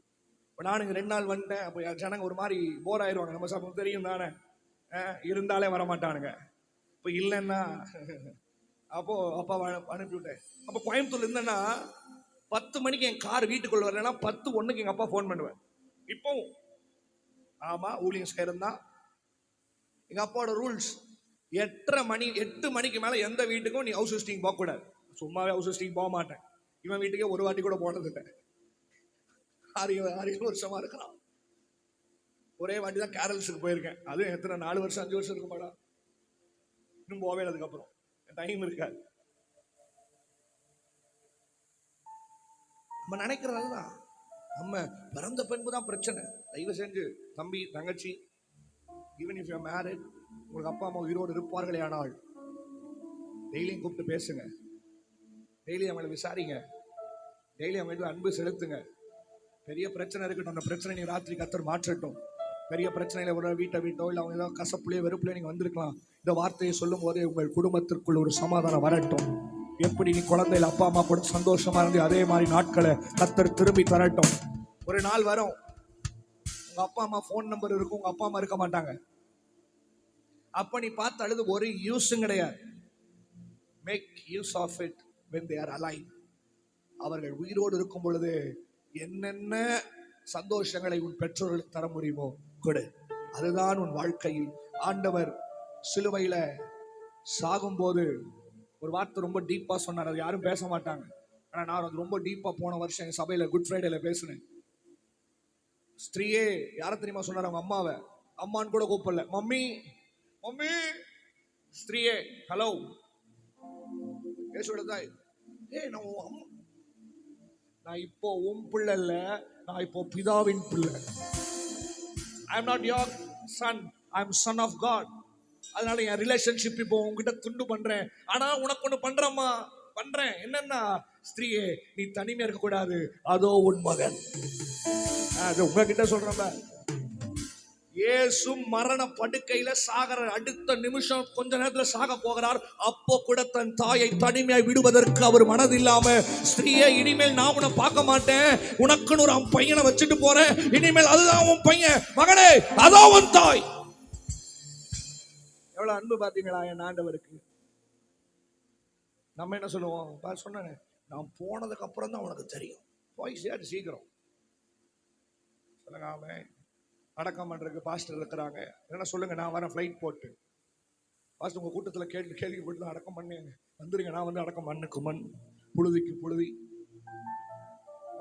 இப்போ நானுங்க 2 நாள் வந்துட்டேன். அப்போ ஜனங்க ஒரு மாதிரி போர் ஆயிடுவாங்க, நம்ம சபை தெரியும் தானே, இருந்தாலே வரமாட்டானுங்க. இப்போ இல்லைன்னா அப்போ அப்பா அனுப்பிவிட்டேன். அப்போ கோயம்புத்தூர்ல இருந்தேன்னா 10 மணிக்கு என் கார் வீட்டுக்குள்ள வரலன்னா 10:01 எங்க அப்பா ஃபோன் பண்ணுவேன். இப்போவும் ஆமா ஊழியம் செய்யறதா எங்க அப்பாவோட ரூல்ஸ். 8 மணிக்கு மேல எந்த வீட்டுக்கும் நீ ஹவுஸ் விசிட்டிங் போக கூடாது. சும்மாவே ஹவுஸ் விசிட்டிங் போக மாட்டேன். இவன் வீட்டுக்கே ஒரு வாட்டி கூட போனதில்லை. 6 வருஷமா இருக்கிறான். ஒரே வாட்டி தான் கேரல்ஸுக்கு போயிருக்கேன். அதுவும் எத்தனை 4 வருஷம் 5 வருஷம் இருக்கும் மேடம். இன்னும் போவே அதுக்கப்புறம் டைம் இருக்காது. நம்ம நினைக்கிறதுதான், நம்ம பிறந்த பெண்பு தான் பிரச்சனை. தயவு செஞ்சு தம்பி தங்கச்சி, even if you are married, உங்களுக்கு அப்பா அம்மா உயிரோடு இருப்பார்களே ஆனால் டெய்லியும் கூப்பிட்டு பேசுங்க, டெய்லி அவங்களை விசாரிங்க, டெய்லி அவங்க அன்பு செலுத்துங்க. பெரிய பிரச்சனை இருக்கட்டும், அந்த பிரச்சனை நீங்க ராத்திரி கர்த்தர் மாற்றட்டும். பெரிய பிரச்சனையில ஒரு வீட்டோ இல்லை அவங்க ஏதாவது கசப்புலையோ வெறுப்புலையோ நீங்க வந்திருக்கலாம். இந்த வார்த்தையை சொல்லும் போதே உங்கள் குடும்பத்திற்குள் ஒரு சமாதானம் வரட்டும். எப்படி நீ குழந்தையில அப்பா அம்மா கூட சந்தோஷமா இருந்து அதே மாதிரி நாட்களை கர்த்தர் திரும்பி தரட்டும். ஒரு நாள் வரும், உங்க அப்பா அம்மா ஃபோன் நம்பர் இருக்கும், உங்க அப்பா அம்மா இருக்க மாட்டாங்க. அப்ப நீ பார்த்து அழுது ஒரு யூஸும் கிடையாது. Make use of it when they are alive. அவர்கள் உயிரோடு இருக்கும் பொழுது என்னென்ன சந்தோஷங்களை உன் பெற்றோர்களுக்கு தர முடியுமோ கொடு. அதுதான் உன் வாழ்க்கையில். ஆண்டவர் சிலுவையில சாகும்போது ஒரு வார்த்தை ரொம்ப டீப்பா சொன்னார். அது யாரும் பேச மாட்டாங்க. ஆனா நான் அது ரொம்ப டீப்பா போன வருஷம் எங்க சபையில குட் ஃப்ரைடேல பேசினேன். ஸ்திரீயே யார தெரியுமா சொன்னார்? அவங்க அம்மாவை. அம்மான்னு கூட கூப்பிடல, மம்மி மம்மி. ஸ்திரீயே ஹலோ பேசுறதா? நான் இப்போ உன் பிள்ளை இல்ல, நான் இப்போ பிதாவின் பிள்ளை. I am not your son, I am son of God. அதனால என் ரிலேஷன்ஷிப் இப்போ உங்ககிட்ட துண்டு பண்றேன். ஆனா உனக்கு ஒண்ணு பண்றேம்மா, பண்றேன். என்னன்னா, ஸ்திரீயே நீ தனிமையா இருக்க கூடாது, அதோ உன் மகன். அது உங்ககிட்ட சொல்றேன். இயேசு மரண படுக்கையில சாகர அடுத்த நிமிஷம் கொஞ்ச நேரத்துல சாக போகிறார். அப்போ கூட தன் தாயை தனிமையாய் விடுவதற்கு அவர் மனது இல்லாம, ஸ்திரீயே இனிமேல் நான் உன்னை பார்க்க மாட்டேன், உனக்குன்னு ஒரு பையனை வச்சுட்டு போறேன், இனிமேல் அதுதான் உன் பையன், மகனே அதான் உன் தாய். எவ்வளவு அன்பு பாத்தீங்களா என் ஆண்டவருக்கு. நம்ம என்ன சொல்லுவோம்? சொன்னேன், நான் போனதுக்கு அப்புறம் தான் உனக்கு தெரியும், போய் சேர் சீக்கிரம் சொல்லுங்க. ஆமே. அடக்கம் பண்றதுக்கு பாஸ்டர் இருக்கிறாங்க. என்ன சொல்லுங்க, நான் வரேன் ஃப்ளைட் போட்டு. பாஸ்டர் உங்க கூட்டத்துல கேள்வி போட்டு தான் அடக்கம் பண்ணேங்க, வந்துருங்க, நான் வந்து அடக்கம் மண்ணுக்கு மண், புழுதிக்கு புழுதி.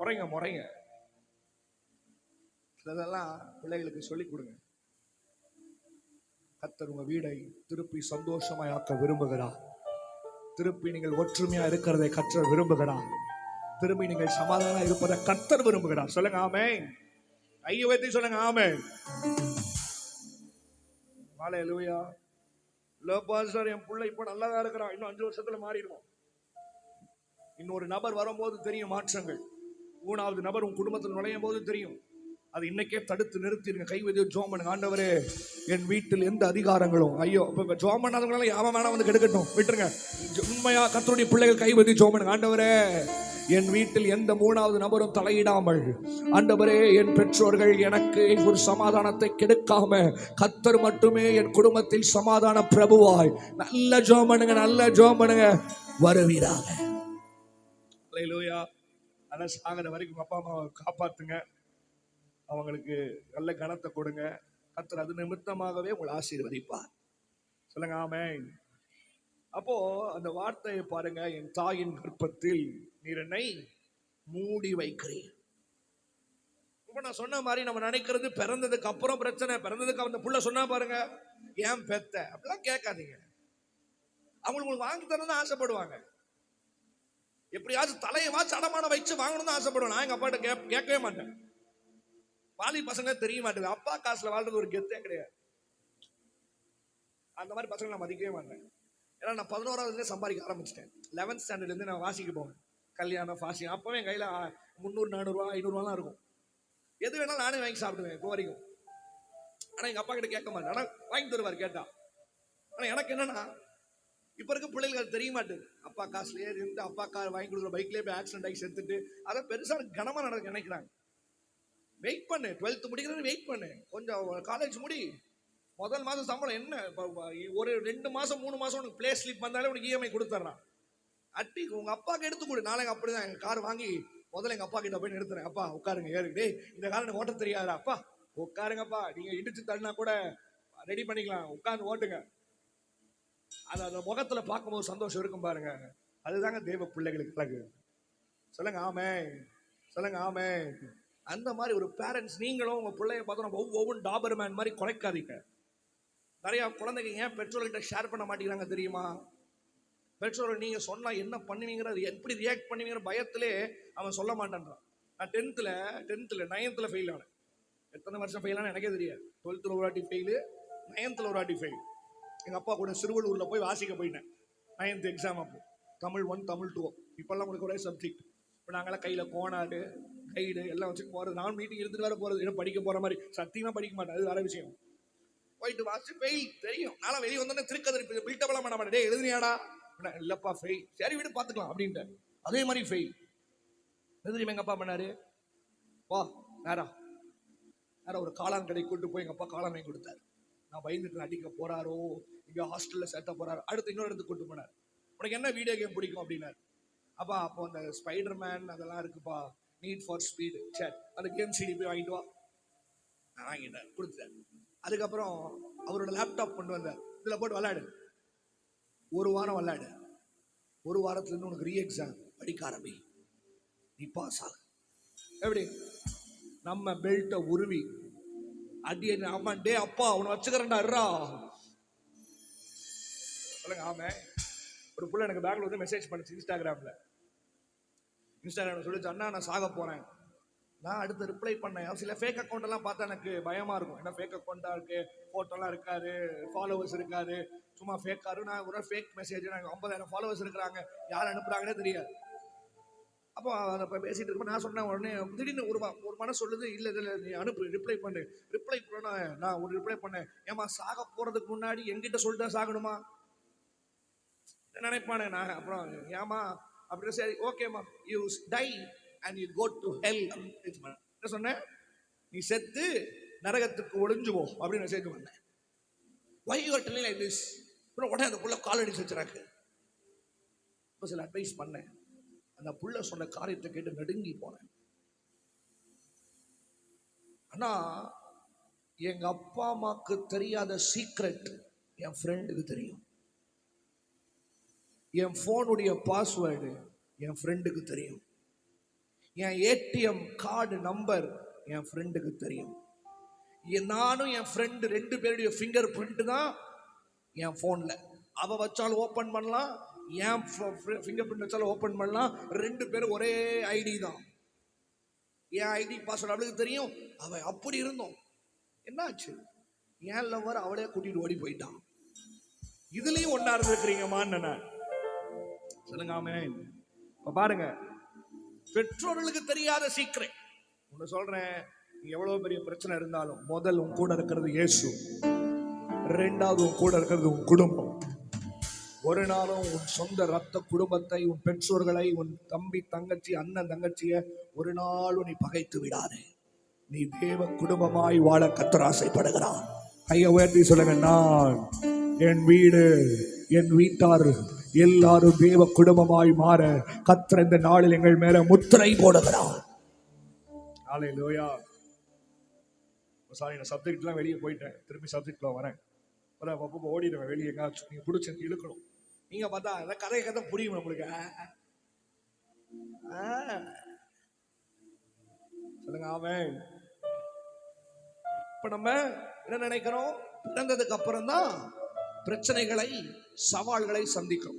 முறைங்க இதெல்லாம் பிள்ளைகளுக்கு சொல்லிக் கொடுங்க. கர்த்தர் உங்க வீடை திருப்பி சந்தோஷமாய் ஆக்க விரும்புகிறார். திருப்பி நீங்கள் ஒற்றுமையா இருக்கிறதை கர்த்தர் விரும்புகிறார். திரும்பி நீங்கள் சமாதானம் இருப்பதை கர்த்தர் விரும்புகிறார். சொல்லுங்க ஆமென். ஐயோ வைத்து சொல்லுங்க ஆமென். ஹல்லேலூயா. பாஸ்டர் என் பிள்ளை இப்போ நல்லா தான் இருக்கிறான், இன்னும் 5 வருஷத்துல மாறிடுவோம். இன்னொரு நபர் வரும்போது தெரியும் மாற்றங்கள். 3வது நபர் உன் குடும்பத்தில் நுழையும் போது தெரியும். அது இன்னைக்கே தடுத்து நிறுத்திடுங்க. கை வைத்து ஜெபம் பண்ணுங்க. ஆண்டவரே என் வீட்டில் எந்த அதிகாரங்களும், ஐயோ இப்ப ஜெபம் பண்ணாதவங்களால யாவன் வேணா வந்து கெடுக்கட்டும், விட்டுருங்க. உண்மையா கர்த்தருடைய பிள்ளைகள் கை வைத்து ஜெபம் பண்ணுங்க. ஆண்டவரே என் வீட்டில் எந்த 3வது நபரும் தலையிடாமல், ஆண்டவரே என் பெற்றோர்கள் எனக்கு ஒரு சமாதானத்தை கெடுக்காம, கர்த்தர் மட்டுமே என் குடும்பத்தில் சமாதான பிரபுவாய். நல்ல ஜெபம் பண்ணுங்க, நல்ல ஜெபம் பண்ணுங்க. வருவீராக. ஹல்லேலூயா. ஆனா சாகர வரைக்கும் அப்பா அம்மாவை காப்பாத்துங்க, அவங்களுக்கு நல்ல கனத்தை கொடுங்க. கர்த்தர் அது நிமித்தமாகவே உங்களை ஆசீர்வதிப்பார். சொல்லுங்க ஆமென். அப்போ அந்த வார்த்தையை பாருங்க, என் தாயின் கர்ப்பத்தில் நீர் என்னை மூடி வைக்கிறீர். இப்ப நான் சொன்ன மாதிரி நம்ம நினைக்கிறது பிறந்ததுக்கு அப்புறம் பிரச்சனை. பிறந்ததுக்கு அந்த புள்ள சொன்னா பாருங்க, ஏன் பெத்த அப்படிலாம் கேட்காதீங்க. அவங்களுக்கு வாங்கி தரணும்னு ஆசைப்படுவாங்க. எப்படியாச்சும் தலையவாச்சும் அடமான வச்சு வாங்கணும்னு ஆசைப்படுவேன். நான் எங்க அப்பாட்ட கேட்கவே மாட்டேன். வாலி பசங்க தெரிய மாட்டேங்குது, அப்பா காசுல வாழ்றது ஒரு கெத்தே கிடையாது. அந்த மாதிரி பசங்க நான் மதிக்கவே மாட்டேன். ஏன்னா நான் 11வது சம்பாதிக்க ஆரம்பிச்சிட்டேன். 11th ஸ்டாண்டர்ட்ல இருந்து நான் வாசிக்க போவேன். கல்யாணம் ஃபாஸ்டிங் அப்பவே என் கையில 300 400 500 இருக்கும். எது வேணாலும் நானே வாங்கி சாப்பிடுவேன் இப்போ வரைக்கும். ஆனா எங்க அப்பா கிட்ட கேட்க மாட்டேன். ஆனா வாங்கி தருவார் கேட்டா. ஆனா எனக்கு என்னன்னா, இப்ப இருக்க பிள்ளைகள் தெரிய மாட்டேது. அப்பா காசுலயே இருந்து அப்பா கார் வாங்கி கொடுக்குற பைக்லயே போய் ஆக்சிடென்ட் ஆகி செத்துட்டு அதை பெருசா கனமா நடக்க நினைக்கிறாங்க. வெயிட் பண்ணு, 12th முடிக்கிறது வெயிட் பண்ணு, கொஞ்சம் காலேஜ் முடி, முதல் மாதம் சம்பளம் என்ன ஒரு 2 மாசம் 3 மாசம் உனக்கு பிளே ஸ்லிப் வந்தாலே உனக்கு இஎம்ஐ கொடுத்துட்றான். அட்டி உங்க அப்பாவுக்கு எடுத்து கொடு. நாளைக்கு அப்படிதான் எங்க கார் வாங்கி முதல்ல எங்க அப்பா கிட்ட போய் நிறுத்துறேன். அப்பா உட்காருங்க, ஏறுடே இந்த கார் எனக்கு ஓட்ட தெரியாதா, அப்பா உட்காருங்கப்பா, நீங்க இடிச்சு தள்ளினா கூட ரெடி பண்ணிக்கலாம், உட்கார்ந்து ஓட்டுங்க. அது அந்த முகத்துல பார்க்கும்போது சந்தோஷம் இருக்கும் பாருங்க. அதுதாங்க தெய்வ பிள்ளைகளுக்கு அழகு. சொல்லுங்க ஆமென், சொல்லுங்க ஆமென். அந்த மாதிரி ஒரு பேரண்ட்ஸ் நீங்களும் உங்க பிள்ளைய பார்த்தோம் ஒவ்வொரு டாபர்மேன் மாதிரி குறைக்காதீங்க. நிறைய குழந்தைங்க ஏன் பெற்றோர்கிட்ட ஷேர் பண்ண மாட்டேங்கிறாங்க தெரியுமா? பெற்றோர் நீங்க சொன்னா என்ன பண்ணுவீங்கிற, எப்படி ரியாக்ட் பண்ணுவீங்கிற பயத்திலே அவன் சொல்ல மாட்டேன்றான். நான் 10th 9th ஃபெயில் ஆனேன். எத்தனை வருஷம் ஃபெயில் ஆனேன் எனக்கே தெரியாது. 12th ஒரு வாட்டி ஃபெயிலு, 9th ஒரு வாட்டி ஃபெயில். எங்க அப்பா கூட சிறுவலூர்ல போய் வாசிக்க போயிட்டேன். 9th எக்ஸாம் அப்போ தமிழ் 1 தமிழ் 2 இப்பெல்லாம் உங்களுக்கு ஒரே சப்ஜெக்ட். இப்போ நாங்களாம் கையில கோனாடு கைடு எல்லாம் வச்சுட்டு போறது. நான் மீட்டிங் எடுத்துட்டு வர போறது, என்ன படிக்க போற மாதிரி சத்தியமா படிக்க மாட்டேன், அது வேற விஷயம். போயிட்டு வாசி ஃபெயில் தெரியும். நானும் வெளியே வந்தோன்னே திருக்கதிரி பில்டப்லாம் பண்ண மாட்டேன். எழுதுனியாடா? இல்லப்பா ஃபெயில். சரி விடு பாத்துக்கலாம் அப்படின்ட்டு. அதே மாதிரி ஃபெயில். தெரியுமா எங்க அப்பா பண்ணாரு? வா நேரா ஒரு காளான் கடை கூட்டு போய் எங்க அப்பா காளான் வாங்கி கொடுத்தாரு. நான் பயந்துட்டு அடிக்க போறாரோ, இங்க ஹாஸ்டல்ல சேர்த்த போறாரு. அடுத்து இன்னொரு இடத்துக்கு கூட்டு போனார். உனக்கு என்ன வீடியோ கேம் பிடிக்கும் அப்படின்னாரு. அப்போ அந்த ஸ்பைடர்மேன் அதெல்லாம் இருக்குப்பா, நீட் ஃபார் ஸ்பீடு, சரி அந்த கேம் சிடி போய் வாங்கிட்டு வா. நான் வாங்கிட்டேன், கொடுத்துட்டேன். அதுக்கப்புறம் அவரோட லேப்டாப் கொண்டு வந்தார். இதில் போட்டு விளையாடு, ஒரு வாரம் விளையாடு, ஒரு வாரத்துல இருந்து உனக்கு ரீ எக்ஸாம், படிக்க ஆரம்பி, நீ பாஸ் ஆகு. எப்படி நம்ம பெல்ட்டை உருவி அடியே, ஆமா டே அப்பா உன்னை வச்சுக்கிறேன்டா சொல்லுங்க. ஆமா, ஒரு புள்ள எனக்கு பேங்க்ல வந்து மெசேஜ் பண்ணுச்சு இன்ஸ்டாகிராம்ல சொல்லிச்சு, அண்ணா நான் சாக போறேன். நான் அடுத்து ரிப்ளை பண்ணேன். சில ஃபேக் அக்கௌண்ட் எல்லாம் பார்த்தா எனக்கு பயமா இருக்கும். ஏன்னா ஃபேக் அக்கௌண்டா இருக்கு, போட்டோலாம் இருக்காது, ஃபாலோவர்ஸ் இருக்காது, சும்மா ஃபேக்கா இருக்கு. நான் ஒரு ஃபேக் மெசேஜ், எனக்கு 50,000 ஃபாலோவர்ஸ் இருக்கிறாங்க, யார் அனுப்புறாங்கன்னே தெரியாது. அப்போ அதை பேசிட்டு இருப்போம். நான் சொன்னேன், உடனே திடீர்னு ஒரு மனசு சொல்லுது, இல்லை நீ அனுப்பு, ரிப்ளை பண்ணு. ரிப்ளை பண்ண நான் ஒரு ரிப்ளை பண்ணேன், ஏமா சாக போறதுக்கு முன்னாடி என்கிட்ட சொல்லிட்டு சாகணுமா நினைப்பானே நான். அப்புறம் ஏமா அப்படி, சரி ஓகேமா, you tie and you go to hell. என்ன சொன்னேன், நீ செத்து நரகத்துக்கு ஒளிஞ்சு போ அப்படின்னு மெசேஜ் பண்ணேன். why you are telling like this? உடனே அந்த புள்ள கால் அடிச்சு வச்சிருக்கு. இப்போ சில அட்வைஸ் பண்ணேன். அந்த புள்ள சொன்ன காரியத்தை கேட்டு நடுங்கி போனேன். ஆனா எங்க அப்பா அம்மாக்கு தெரியாத சீக்ரெட் என் ஃப்ரெண்டுக்கு தெரியும். என் போனுடைய பாஸ்வேர்டு என் ஃப்ரெண்டுக்கு தெரியும். என் ஏடிஎம் கார்டு நம்பர் என் ஃப்ரெண்டுக்கு தெரியும். நானும் என் ஃப்ரெண்டு 2 பேருடைய ஃபிங்கர் பிரிண்ட் தான் என் போன்ல. அவ வச்சாலும் ஓபன் பண்ணலாம், என் ஃபிங்கர் பிரிண்ட் வச்சாலும் ஓபன் பண்ணலாம். 2 பேரும் ஒரே ஐடி தான். என் ஐடி பாஸ்வேர்டு அவளுக்கு தெரியும். அவ அப்படி இருந்தோம். என்னாச்சு, என் லவர் அவளே கூட்டிட்டு ஓடி போயிட்டான். இதுலயும் ஒன்னா இருந்திருக்கிறீங்கம்மான்னு சொல்லுங்க. ஆமென். இப்ப பாருங்க, பெற்றோர்களுக்கு தெரியாத சீக்கிரம். ஒன்னு சொல்றேன், எவ்வளவு பெரிய பிரச்சனை இருந்தாலும் முதல் உன் கூட இருக்கிறது இயேசு, 2வது உன் கூட இருக்கிறது உன் குடும்பம். ஒரு நாளும் உன் சொந்த ரத்த குடும்பத்தை, உன் பெற்றோர்களை, உன் தம்பி தங்கச்சி அண்ணன் தங்கச்சிய ஒரு நாளும் நீ பகைத்து விடாதே. நீ தேவ குடும்பமாய் வாழ கர்த்தர் ஆசைப்படுகிறான். கையை உயர்த்தி சொல்லுங்க, நான் என் வீடு என் வீட்டார் எல்லாரும் தேவ குடும்பமாய் மாற கர்த்தர் இந்த நாளில் எங்கள் மேல முத்திரை போடுகிறார். ஹல்லேலூயா. சாரி, நான் சப்ஜெக்ட்லாம் வெளியே போயிட்டேன், திரும்பி சப்ஜெக்ட்ல வரேன். அப்பப்போ ஓடிடுவேன் வெளியே, எங்காச்சும் நீங்க பிடிச்சி இழுக்கணும். நீங்க பார்த்தா அந்த கதை புரியும் நம்மளுக்கு. சொல்லுங்க ஆமென். இப்ப நம்ம என்ன நினைக்கிறோம், பிறந்ததுக்கு அப்புறம் தான் பிரச்சனைகளை சவால்களை சந்திக்கும்.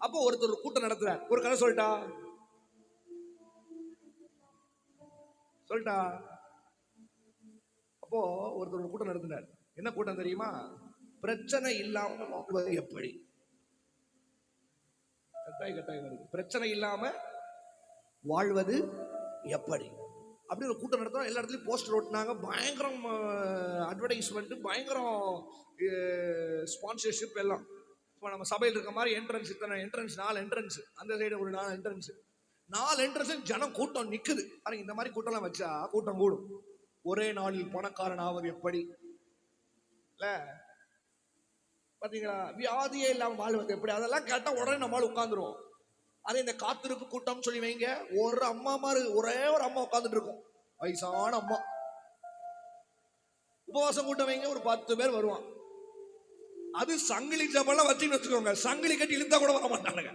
அப்போ ஒருத்தர் கூட்டம் நடத்துறார். ஒரு கதை சொல்லிட்டா அப்போ ஒருத்தர் ஒரு கூட்டம் நடத்தினார். என்ன கூட்டம் தெரியுமா? பிரச்சனை இல்லாம வாழ்வது எப்படி. கட்டாய் வருது, பிரச்சனை இல்லாம வாழ்வது எப்படி அப்படி ஒரு கூட்டம் நடத்துறோம். எல்லா இடத்துலயும் போஸ்டர் ஓட்டினாங்க, பயங்கரம் அட்வர்டைஸ்மெண்ட், பயங்கரம் ஸ்பான்சர்ஷிப் எல்லாம். இப்போ நம்ம சபையில் இருக்க மாதிரி என்ட்ரன்ஸ், இத்தனை என்ட்ரன்ஸ், 4 என்ட்ரன்ஸ், அந்த சைடு ஒரு 4 என்ட்ரன்ஸ், 4 என்ட்ரன்ஸ் ஜனம் கூட்டம் நிக்குது. பாருங்க, இந்த மாதிரி கூட்டம்லாம் வச்சா கூட்டம் கூடும். ஒரே நாளில் பணக்காரன் ஆவது எப்படி இல்ல, பாத்தீங்களா? வியாதியே இல்லாம வாழ்வது எப்படி, அதெல்லாம் கேட்டா உடனே நம்மளால உட்காந்துருவோம். அதே இந்த காத்திருப்பு கூட்டம் சொல்லி வைங்க, ஒரு அம்மா மாதிரி ஒரே ஒரு அம்மா உட்காந்துட்டு இருக்கும், வயசான அம்மா. உபவாசம் கூட்டம் வைங்க, ஒரு 10 பேர் வருவான். அது சங்கிலி ஜபெல்லாம் வச்சுன்னு வச்சுக்கோங்க, சங்கிலி கட்டி இழுத்தா கூட வர மாட்டானுங்க.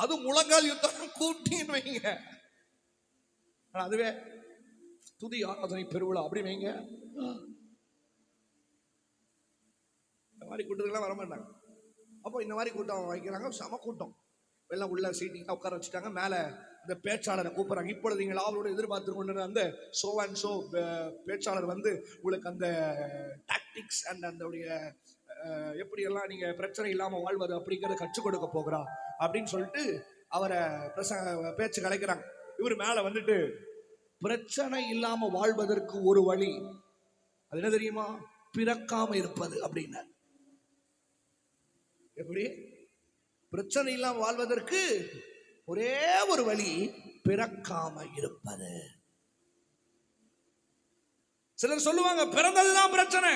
அது முழங்கால் யுத்தம் கூட்டின்னு வைங்க. அதுவே துதி ஆராதனை பெருவிழா அப்படி வைங்க, இந்த மாதிரி கூட்டத்துக்கெல்லாம் வர மாட்டாங்க. அப்போ இந்த மாதிரி கூட்டம் வைக்கிறாங்க, சம கூட்டம். எல்லாம் உள்ள சீட்டிங் உட்கார வச்சுட்டாங்க. மேல இந்த பேச்சாளரை கூப்பிடுறாங்க. இப்பொழுது நீங்கள் அவரோட எதிர்பார்த்து கொண்டு அந்த ஷோ அண்ட் ஷோ பேச்சாளர் வந்து உங்களுக்கு அந்த டாக்டிக்ஸ் அண்ட் அந்த எப்படியெல்லாம் நீங்க பிரச்சனை இல்லாம வாழ்வது அப்படிங்கிறத கற்றுக் கொடுக்க போகிறா அப்படின்னு சொல்லிட்டு அவரை பேச்சு கலைக்கிறாங்க. இவர் மேல வந்துட்டு, பிரச்சனை இல்லாம வாழ்வதற்கு ஒரு வழி, அது என்ன தெரியுமா? பிறக்காம இருப்பது அப்படின்னார். எப்படி? பிரச்சனை இல்லாம வாழ்வதற்கு ஒரே ஒரு வழி, பிறக்காம இருப்பது. சிலர் சொல்லுவாங்க பிறந்ததுதான் பிரச்சனை.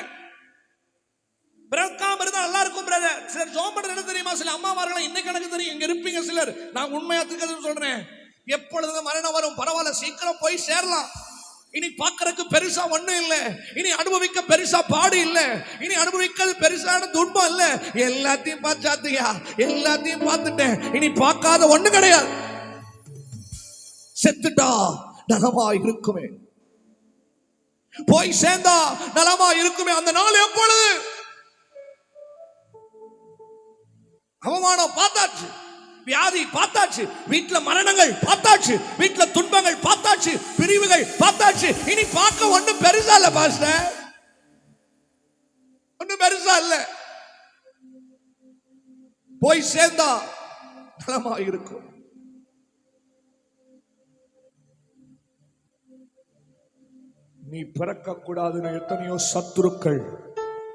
பிறக்காம இருந்தா நல்லா இருக்கும் பிரதர். சிலர் ஜோம் பண்றது என்ன தெரியுமா? சில அம்மாமார்கள் இன்னைக்கு எனக்கு தெரியும், இங்க இருப்பீங்க சிலர். நான் உண்மையா சொல்றேன், எப்பொழுது மரணம் வரும் பரவாயில்ல, சீக்கிரம் போய் சேரலாம். இனி பார்க்கறதுக்கு பெருசா ஒண்ணும் இல்ல, இனி அனுபவிக்க பெருசா பாடு இல்ல, இனி அனுபவிக்கிறது பெருசான துன்பம் இல்ல. எல்லாத்தையும் பார்த்தாத்தியா, எல்லாத்தையும் பார்த்துட்டேன், இனி பார்க்காத ஒண்ணு கிடையாது. செத்துட்டா நலமா இருக்குமே, போய் சேர்ந்தா நலமா இருக்குமே. அந்த நாள் எப்பொழுது? அவமானம் பார்த்தாச்சு, வியாதி பார்த்தாச்சு, வீட்டுல மரணங்கள் பார்த்தாச்சு, வீட்டுல துன்பங்கள் பார்த்தாச்சு, பிரிவுகள் பார்த்தாச்சு. இனி பார்க்க ஒண்ணும் பெருசா இல்ல பாஸ்டர், ஒண்ணும் பெருசா இல்ல. போய் சேர்ந்தா நலமா இருக்கும். நீ பிறக்க கூடாதுன்னு எத்தனையோ சத்துருக்கள்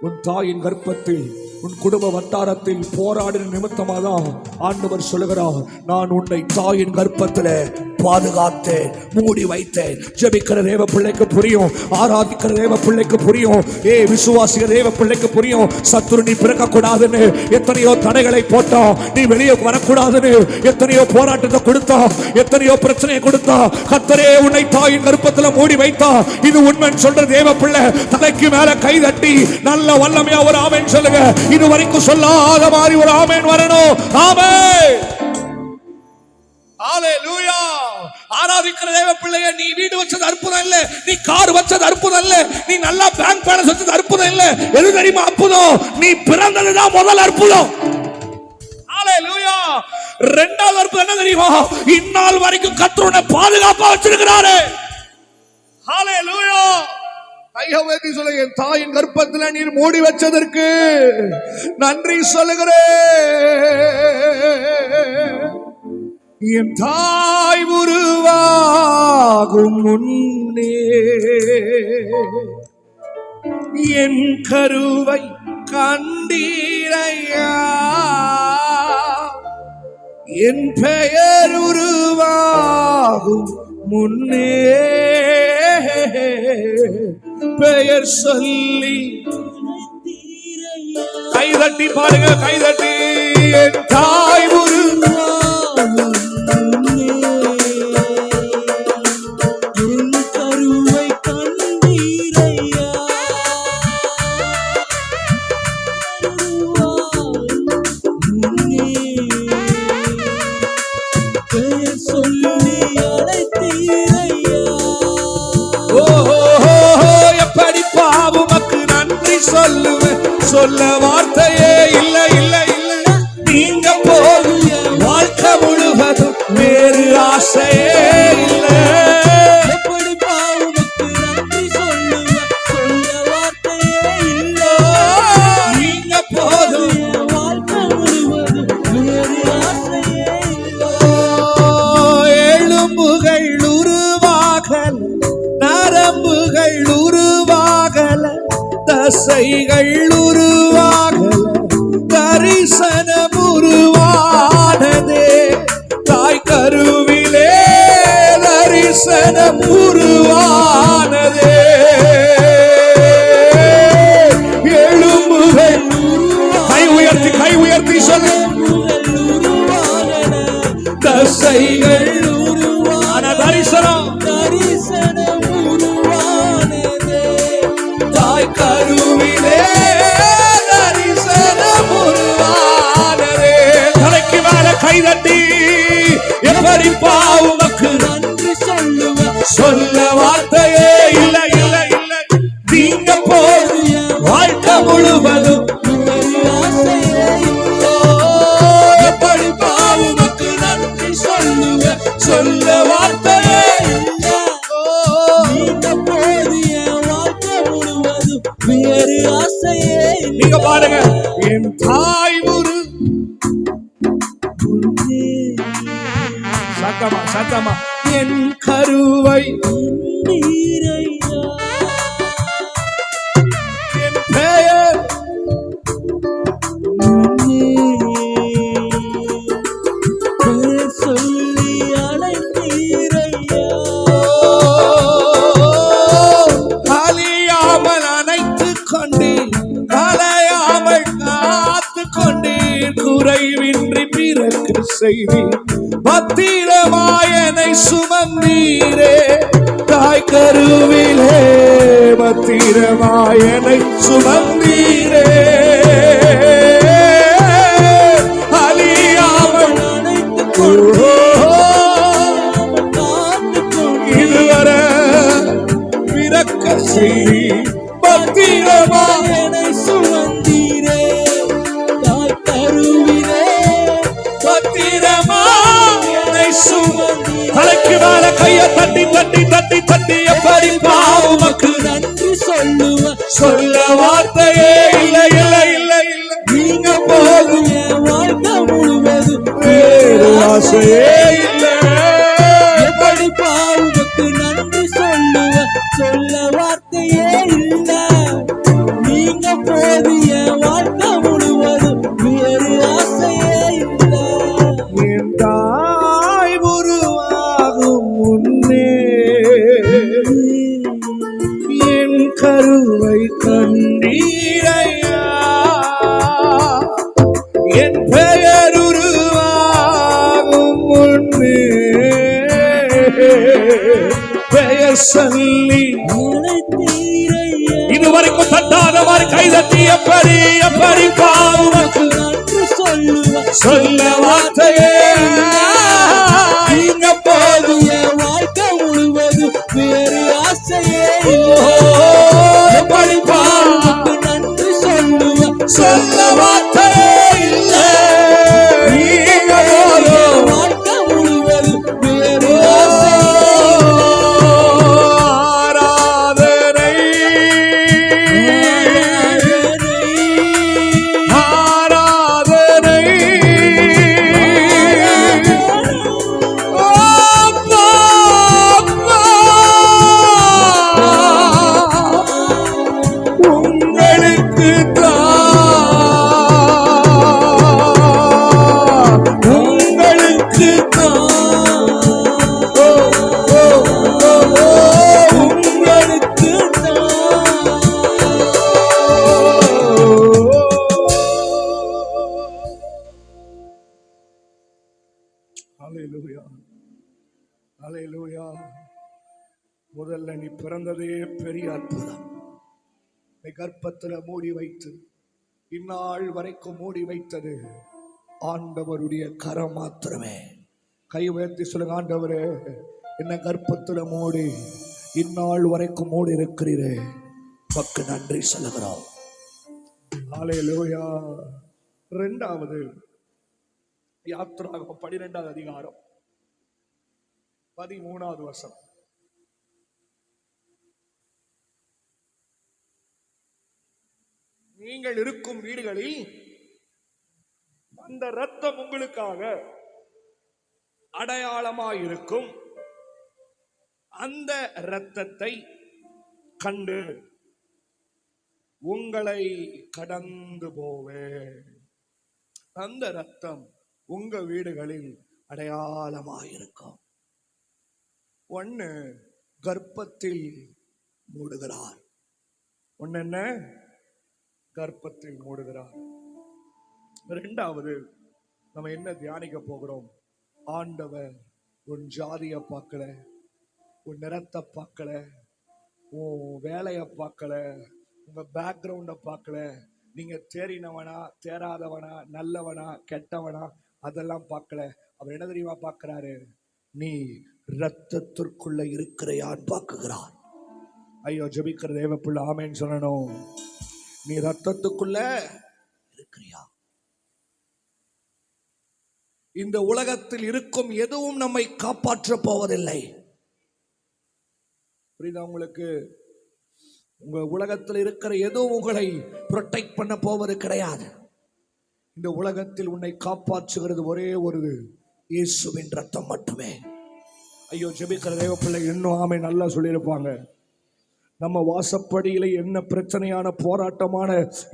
உன் தாயின் கர்ப்பத்தில், உன் குடும்ப வட்டாரத்தில் போராடின நிமித்தமாதான் ஆண்டவர் சொல்லுகிறார், நான் உன்னை தாயின் கர்ப்பத்தில் பாதுகாத்தேன், மூடி வைத்தேன். ஜெபிக்கிற தேவ பிள்ளைக்கு புரியும், ஆராதிக்கிற தேவ பிள்ளைக்கு புரியும், விசுவாசிக்கிற தேவ பிள்ளைக்கு புரியும். சத்துரு நீ பிறக்க கூடாதுன்னு எத்தனையோ தடைகளை போட்டோம், நீ வெளியே வரக்கூடாதுன்னு எத்தனையோ போராட்டத்தை கொடுத்தா, எத்தனையோ பிரச்சனையை கொடுத்தா, கர்த்தரே உன்னை தாயின் கர்ப்பத்தில் மூடி வைத்தா. இது உண்மை சொல்ற தேவ பிள்ளை தலைக்கு மேல கை தட்டி நல்ல வல்லமையா ஒரு ஆமென் சொல்லுங்க. இது வரைக்கும் சொல்லாத மாதிரி ஒரு ஆமென் வரணும். ஆமென், ஹல்லேலூயா. ஆராதிக்கிற தேவ பிள்ளையே, நீ வீடு வச்சது அற்புதம் இல்ல, நீ கார் வச்சது அற்புதம் இல்ல, நீ நல்லா பேங்க் பேலன்ஸ் வச்சது அற்புதம் இல்ல. எது தெரியுமா அற்புதம்? நீ பிறந்ததுதான் முதல் அற்புதம். ஹல்லேலூயா. இரண்டாவது அற்புதம் என்ன தெரியுமா? இந்நாள் வரைக்கும் கர்த்தர் உன்னை பாதுகாப்பா வச்சிருக்கிறாரு. ஹல்லேலூயா. ஐயாவே சொல்லுங்க, என் தாயின் கர்ப்பத்தில் நீர் மூடி வச்சதற்கு நன்றி சொல்லுகிறேன். என் தாய் உருவாகும் முன்னே என் கருவை கண்டீரையா, என் பெயர் உருவாகும் முன்னே பெயர் சொல்லி கைதட்டி பாருங்க, கைதட்டி. என் தாய் உருவாகும் சொல்ல வார்த்தையே இல்ல இல்ல இல்ல. நீங்க போதும், வாழ்க்கை முழுவதும் வேறு ஆசையே இல்ல. எப்படி பாவனுக்கு நன்றி சொல்லுவேன், சொல்ல வார்த்தையே இல்ல. நீங்க போதும், வாழ்க்கை முழுவதும் வேறு ஆசையே இல்ல. எலும்புகள் உருவாகல, நரம்புகள் உருவாகல, தசைகள் உருவாகல, தரிசனம் உருவானதே. தாய் கருவிலே தரிசனம் உருவானதே. எலும்புகள் கை உயர்த்தி, கை உயர்த்தி சொல்லு. தசைகள் உருவான தரிசனம், தரிசனம் உருவானதே. தாய் கருவிலே தரிசனம் உருவானதே. தலைக்கு மேல கைதட்டி, எப்படி பாவுமக்கு நன்றி சொல்லுவேன், சொல்ல வார்த்தையே இல்ல இல்ல இல்ல. நீங்க போதும், வாழ்க்கை முழுவதும் எப்படி பாவுமக்கு நன்றி சொல்லுவேன், சொல்ல வார்த்தையே இல்ல. நீங்க போதிய வாழ்க்கை முழுவதும் வேறு ஆசையே. நீங்க பாருங்க, என் தாய் ஒரு சத்தமா சத்தமா என் கருவை என் பெயர் சொல்லி அழைத்தீரையா. அழியாமல் அணைத்துக் கொண்டேன், கலையாமல் செய்தீர், பத்திரமாயனை சுமந்தீரே. தாய் கருவிலே பத்திரமாயனை சுமந்தீரே. அழியாமல் இதுவரை பிறக்க செய்தி பத்திரமாயனை சுமந்தீரே. தாய் கருவிலே பத்திரமாயனை சுமந்தீரே. தலைக்கு மேல கையை தட்டி தட்டி தட்டி தட்டி எப்படி பாவமக்கு நன்றி சொல்லுவ சொல்ல வார்த்தையே இல்லை இல்லை இல்லை இல்லை. நீங்க போதும் என் வாழ்க்கை முழுவதும் வேறு ஆசையே இல்லை. எப்படி பாவுக்கு நன்றி சொல்லுவ சொல்ல வார்த்தையே இல்ல. நீங்க போது என் வாழ்க்கை முழுவதும் வேறு ஆசையே இல்ல. என் தாய் உருவாகும் முன்னே என் கருவை கண்டீரையா. என் பெயர் உருவாகும் முன்னே பெயர் சொல்லி அழைத்தீரையா. இதுவரைக்கும் தட்டாத மாதிரி கைதட்டி எப்படி எப்படி பாவமக்கு நன்றி சொல்லுவ சொல்ல வார்த்தையே நீங்க போதும். என் வாழ்க்கை முழுவதும் வேறு ஆசையே இல்ல. எப்படி பாவுக்கு நன்றி சொல்லுவ சொல்ல வார்த்தையே இல்லை. நீங்க போதும். வாழ்க்கை முழுவதும் வேறு ஆசையே ஆராதனை ஆராதனை அப்பா, அப்பா. உங்களுக்கு உங்களுக்கு ஓ, ஓ, ஓ, ஓ. உங்களுக்கு ஹல்லேலூயா, ஹல்லேலூயா. முதல்ல நீ பிறந்ததே பெரிய அற்புதம். நீ கர்ப்பத்துல மூடி வைத்து இந்நாள் வரைக்கும் மூடி வைத்தது ஆண்டவருடைய கரம் மாத்திரமே. கை உயர்த்தி சொல்லுங்க, ஆண்டவரே என்ன கர்ப்பத்துல மூடி இந்நாள் வரைக்கும் மூடி இருக்கிறீரே, பக்கு நன்றி சொல்லுகிறோம். ஹல்லேலூயா. இரண்டாவது யாத்திராகமம் 12வது அதிகாரம் 13வது வசனம். நீங்கள் இருக்கும் வீடுகளில் அந்த இரத்தம் உங்களுக்காக அடையாளமாயிருக்கும். அந்த இரத்தத்தை கண்டு உங்களை கடந்து போவேன். அந்த இரத்தம் உங்க வீடுகளில் அடையாளமாயிருக்கும். ஒன்னு கர்ப்பத்தில் மூடுகிறார். ஒன்னு என்ன? கர்ப்பத்தில் மூடுகிறார். இரண்டாவது நம்ம என்ன தியானிக்க போகிறோம்? ஆண்டவர் உன் ஜாதியை பார்க்கல, உன் நிறத்தை பார்க்கல, உன் வேலையை பார்க்கல, உங்க பேக்ரவுண்டை பார்க்கல. நீங்க தேறினவனா தேராதவனா நல்லவனா கெட்டவனா அதெல்லாம் பார்க்கல. அவர் என்ன தெரியுமா பார்க்கிறாரு? நீ இரத்தத்திற்குள்ள இருக்கிறையான்னு பார்க்குகிறார். ஐயோ, ஜெபிக்கிற தேவ பிள்ளை ஆமேன்னு சொல்லணும். நீ ரத்தத்துக்குள்ள இருக்கிறியா? இந்த உலகத்தில் இருக்கும் எதுவும் நம்மை காப்பாற்ற போவதில்லை. புரியுதா உங்களுக்கு? உங்க உலகத்தில் இருக்கிற எதுவும் உங்களை ப்ரொடெக்ட் பண்ண போவது கிடையாது. இந்த உலகத்தில் உன்னை காப்பாற்றுகிறது ஒரே ஒரு இயேசுவின் ரத்தம் மட்டுமே. ஐயோ, ஜெபிக்கிற தேவ பிள்ளை இன்னும் ஆமை நல்லா சொல்லியிருப்பாங்க. நம்ம வாசப்படியில என்ன பிரச்சனையான போராட்டமான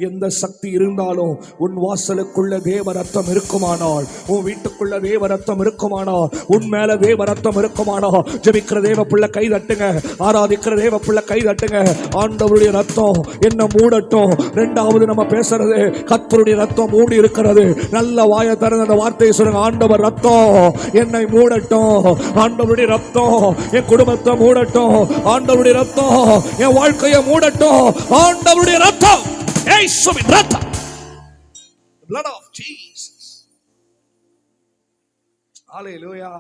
எந்த சக்தி இருந்தாலும் உன் வாசலுக்குள்ள தேவ ரத்தம் இருக்குமானால், உன் வீட்டுக்குள்ள தேவ ரத்தம் இருக்குமானால், உன் மேல தேவ ரத்தம் இருக்குமானால், ஜெபிக்கிற தேவ பிள்ளை கை தட்டுங்க, ஆராதிக்கிற தேவ பிள்ளை கை தட்டுங்க. ஆண்டவருடைய ரத்தம் என்ன மூடட்டும். இரண்டாவது நம்ம பேசுறது, கர்த்தருடைய ரத்தம் மூடி இருக்கிறது. நல்ல வாயை திறந்து அந்த வார்த்தையை சொல்லுங்க. ஆண்டவர் ரத்தம் என்னை மூடட்டும். ஆண்டவருடைய ரத்தம் என் குடும்பத்தை மூடட்டும். ஆண்டவருடைய ரத்தம் என் வாழ்க்கையை மூடட்டும். ஆண்டவருடைய ரத்தம், இயேசுவின் ரத்தம், blood of Jesus. ஹalleluya,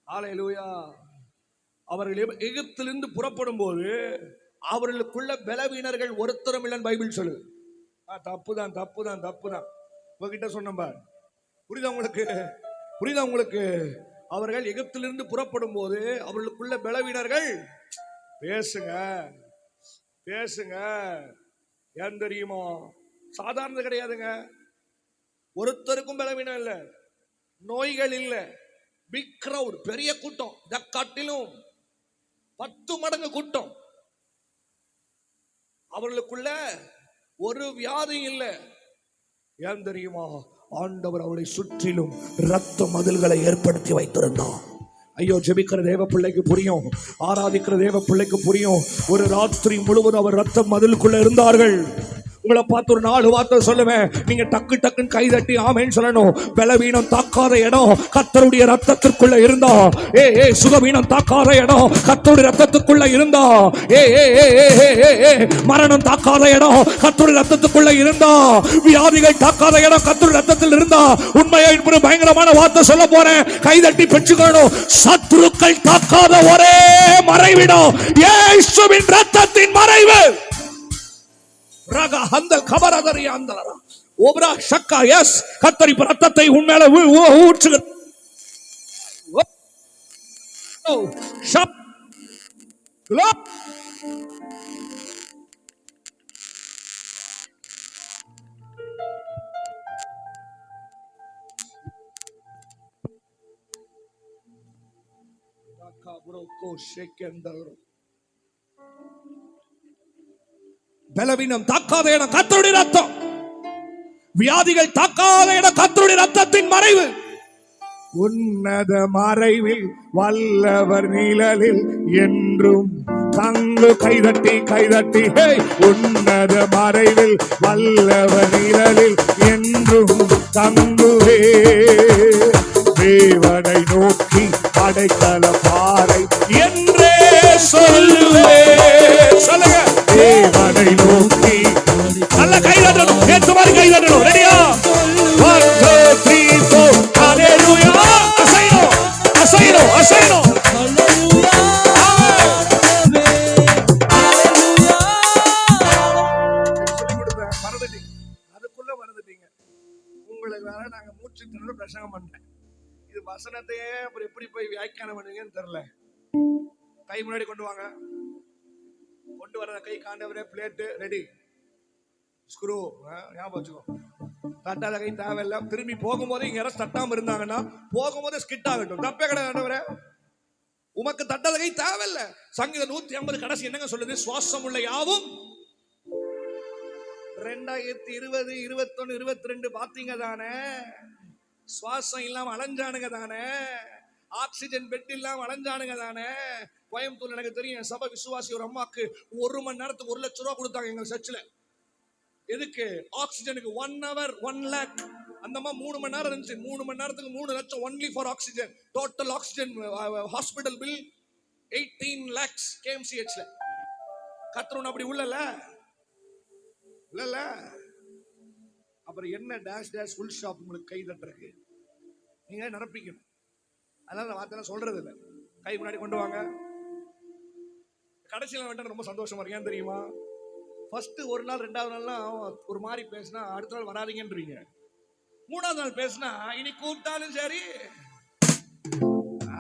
ஹalleluya. அவர்கள் எகிப்திலிருந்து புறப்படும் போது அவர்களுக்குள்ள பலவீனர்கள் ஒருத்தரும் இல்லைன்னு பைபிள் சொல்லு. தப்புதான் தப்புதான் தப்புதான். உங்ககிட்ட சொன்னேன் பார். புரியுதா உங்களுக்கு? புரியுதா உங்களுக்கு? அவர்கள் எகிப்திலிருந்து புறப்படும் போது அவர்களுக்குள்ள பலவீனர்கள், பேசுங்க பேசுங்க, ஏன் தெரியுமா? சாதாரண கிடையாதுங்க. ஒருத்தருக்கும் பலவீனம் இல்ல, நோய்கள் இல்ல, பிக் கிரவுட், பெரிய கூட்டம், இதை காட்டிலும் 10 மடங்கு கூட்டம். அவர்களுக்குள்ள ஒரு வியாதி இல்ல. ஏன் தெரியுமா? ஆண்டவர் அவளை சுற்றிலும் இரத்த மதில்களை ஏற்படுத்தி வைத்திருந்தார். ஐயோ, ஜெபிக்கிற தேவ பிள்ளைக்கு புரியும், ஆராதிக்கிற தேவ பிள்ளைக்கு புரியும். ஒரு ராத்திரி முழுவதும் அவர் ரத்த மதிலுக்குள்ள இருந்தார்கள். உங்களை பார்த்து ஒரு 4 வார்த்தை சொல்லுவேன், நீங்க டக்கு டக்குன்னு கை தட்டி ஆமேன்னு சொல்லணும். பலவீனம் தாக்காத இடம் கர்த்தருடைய ரத்தத்திற்குள்ள இருந்தா, சுகவீனம் தாக்காத இடம் கர்த்தருடைய ரத்தத்துக்குள்ள இருந்தா, மரணம் தாக்காத இடம் கர்த்தருடைய ரத்தத்துக்குள்ள இருந்தா, வியாதிகள் தாக்காத இடம் கர்த்தருடைய ரத்தத்தில் இருந்தா, உண்மையை பயங்கரமான வார்த்தை சொல்ல போறேன், கை தட்டி பெற்றுக்கணும். சத்துருக்கள் தாக்காத ஒரே மறைவிடம் இயேசுவின் ரத்தத்தின் மறைவு. கர்த்தர் இப்ப ரத்தத்தை உண்மையில ஊற்றுகிறார். பலவீனம் தாக்காத இடம் கர்த்தருடைய ரத்தம், வியாதிகள் தாக்காத இடம் கர்த்தருடைய ரத்தத்தின் மறைவு. உன்னத மறைவில் வல்லவர் நிழலில் என்றும் தங்கு. கைதட்டி கைதட்டி, உன்னத மறைவில் வல்லவர் நிழலில் என்றும் தங்குவே. தேவனை நோக்கி அடைக்கல பாறை என்றே சொல்லுவே. சொல்லுங்க, தேவனை நோக்கி. நல்ல கைதட்டணும், ஏற்ற மாதிரி கைதட்டணும். ரெடியா? 1 2 3 4. ஹalleluya. அசைனோ அசைனோ அசைனோ. அதுக்குள்ள மறந்துட்டீங்க. உங்களுக்கு வேற நாங்க மூச்சு திணற பிரசங்கம் பண்றேன். இது வசனத்தையே அப்புறம் எப்படி போய் வியாக்கியானம் பண்ணுவீங்கன்னு தெரியல. கை முன்னாடி கொண்டு வாங்க. கொண்டு வர கை காண்டவரே, பிளேட்டு ரெடி, ஸ்க்ரூ ஞாபகம் வச்சுக்கோ. தட்டாத கை தேவையில்லை. திரும்பி போகும்போது இங்க யாராவது தட்டாம இருந்தாங்கன்னா போகும்போது ஸ்கிட் ஆகட்டும், தப்பே கிடையாது. உமக்கு தட்டாத கை தேவையில்லை. சங்கீதம் 150 கடைசி என்னங்க சொல்லுது? சுவாசம் உள்ள யாவும். 2020 21 22 பாத்தீங்க தானே? சுவாசம் இல்லாம அலைஞ்சானுங்க தானே? ஆக்சிஜன் பெட் இல்லாம அலைஞ்சானுங்க தானே? கோயம்புத்தூர்ல எனக்கு தெரியும், சபை விசுவாசி ஒரு அம்மாக்கு 1 மணி நேரத்துக்கு 1 லட்சம் ரூபாய் கொடுத்தாங்க எங்க சர்ச்சில். எதுக்கு? ஆக்சிஜனுக்கு. 1 hour 1 lakh. அந்த அம்மா 3 மணி நேரம் இருந்துச்சு. 3 மணி நேரத்துக்கு 3 லட்சம் only for oxygen. Total oxygen hospital bill 18 lakhs KMCHல. கர்த்தர் அப்படி உள்ளல இல்ல. அப்புறம் என்ன டேஷ் டேஷ் ஃபுல் ஷாப் உங்களுக்கு கை தட்டுறதுக்கு நீங்க நிரப்பிக்கணும். அதனால வார்த்தை சொல்றது இல்லை. கை முன்னாடி கொண்டு வாங்க. கடைசியில் வந்துட்டு ரொம்ப சந்தோஷமா இருக்கு. ஏன் தெரியுமா? ஃபர்ஸ்ட் ஒரு நாள் 2வது நாள்லாம் ஒரு மாதிரி பேசினா அடுத்த நாள் வராதிங்கன்றீங்க. 3வது நாள் பேசினா இனி கூப்பிட்டாலும் சரி.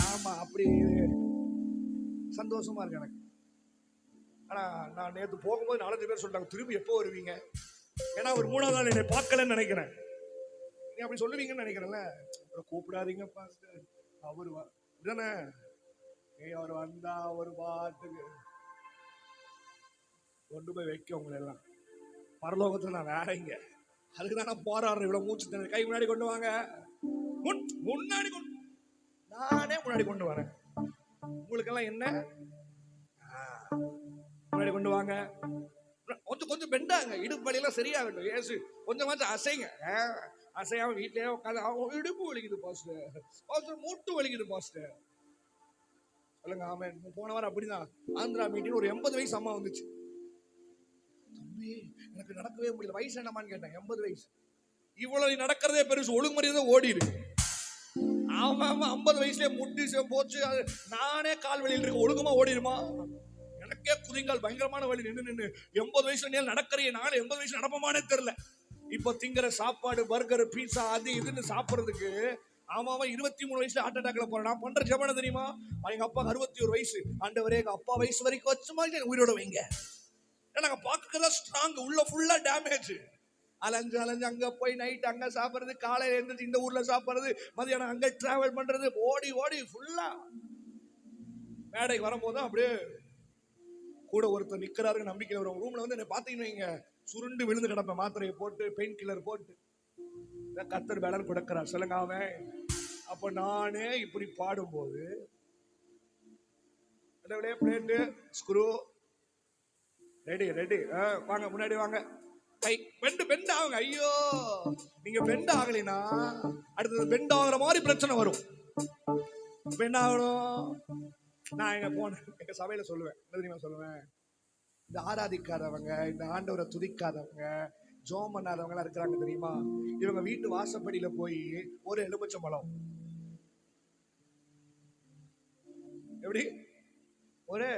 ஆமா, அப்படி சந்தோஷமா இருக்கு எனக்கு. ஆனா நான் நேற்று போகும்போது 4 பேர் சொல்லிட்டாங்க, திரும்பி எப்போ வருவீங்க? ஏன்னா ஒரு 3வது நாள் என்னை பார்க்கலன்னு நினைக்கிறேன். நீ அப்படி சொல்லுவீங்கன்னு நினைக்கிறேன்ல. கூப்பிடாதீங்க பாஸ்டர், அவர் தானே அவர் வந்தா ஒரு பாட்டுக்கு கொண்டு போய் வைக்க உங்களை எல்லாம் பரலோகத்துல நான் வேற இங்க. அதுக்கு தான் நான் போராடுறேன். இவ்வளவு மூச்சு தண்ணி கை முன்னாடி கொண்டு வாங்க. முன்னாடி கொண்டு, நானே முன்னாடி கொண்டு வரேன். உங்களுக்கு எல்லாம் என்ன முன்னாடி கொண்டு வாங்க. கொஞ்சம் கொஞ்சம் பெண்டாங்க, இடுப்பு வலியெல்லாம் சரியாகட்டும். ஏசு கொஞ்சமாச்சும் அசைங்க. அசையாம வீட்டிலேயே உட்காந்து இடுப்பு வலிக்குது பாஸ்டர், மூட்டு வலிக்குது பாஸ்டர் சொல்லுங்க. ஆமென். போன வாரம் அப்படிதான் ஆந்திரா மீட்டிங் ஒரு 80 வயசு அம்மா வந்துச்சு. தம்பி எனக்கு நடக்கவே முடியல. வயசு என்னமான்னு கேட்டேன். 80 வயசு. இவ்வளவு நடக்கிறதே பெருசு, ஒழுங்குமுறையை ஓடிடு. ஆமா ஆமா 50 வயசுலயே முட்டி போச்சு. நானே கால் வலியில் இருக்க, ஒழுங்குமா ஓடிடுமா? எனக்கே குதிங்கால் பயங்கரமான வலி. நின்று 80 வயசுல நீ நடக்கிறிய, நானே 80 வயசுல நடப்பமானே தெரியல. இப்ப திங்கிற சாப்பாடு, பர்கர், பீஸா, அது இதுன்னு சாப்பிடுறதுக்கு ஆமாவா 23 வயசுல ஹார்ட் அட்டாக்ல போறேன். நான் பண்ற ஜெபம் தெரியுமா? எங்க அப்பா 61 வயசு. ஆண்டவரே எங்க அப்பா வயசு வரைக்கும் வச்சுமா உயிரோட வைங்க. நாங்க பாக்குறதா ஸ்ட்ராங், உள்ள ஃபுல்லா டேமேஜ். அலைஞ்சு அலைஞ்சு அங்க போய் நைட் அங்க சாப்பிடுறது, காலையில எழுந்திரிச்சு இந்த ஊர்ல சாப்பிடுறது, மதியானம் அங்க டிராவல் பண்றது, ஓடி ஓடி ஃபுல்லா. மேடைக்கு வரும்போது அப்படியே கூட ஒருத்தர் நிக்கிறாரு, நம்பிக்கையில் வரும். ரூம்ல வந்து என்ன பாத்தீங்கன்னு வைங்க, சுருண்டு விழுந்து கிடப்பேன். மாத்திரையை போட்டு பெயின் கில்லர் போட்டு கத்தர் பேலன் கொடுக்கிறார். சொல்லுங்க அவன். அப்ப நானே இப்படி பாடும்போது பிளேட்டு ஸ்க்ரூ ரெடி ரெடி, வாங்க முன்னாடி வாங்க. கை பெண்ட் ஆகுங்க. ஐயோ நீங்க பெண்ட் ஆகலைன்னா அடுத்தது பெண்ட் ஆகுற மாதிரி பிரச்சனை வரும். பெண்ட் ஆகணும். நான் எங்க போனேன், எங்க சபையில சொல்லுவேன், என்ன தெரியுமா சொல்லுவேன்? இந்த ஆராதிக்காதவங்க, இந்த ஆண்டவரை துதிக்காதவங்க, ஜோம் பண்ணாதவங்க எல்லாம் இருக்கிறாங்க தெரியுமா? இவங்க வீட்டு வாசப்படியில போய் ஒரு எலுமிச்சம்பழம், எப்படி ஒரு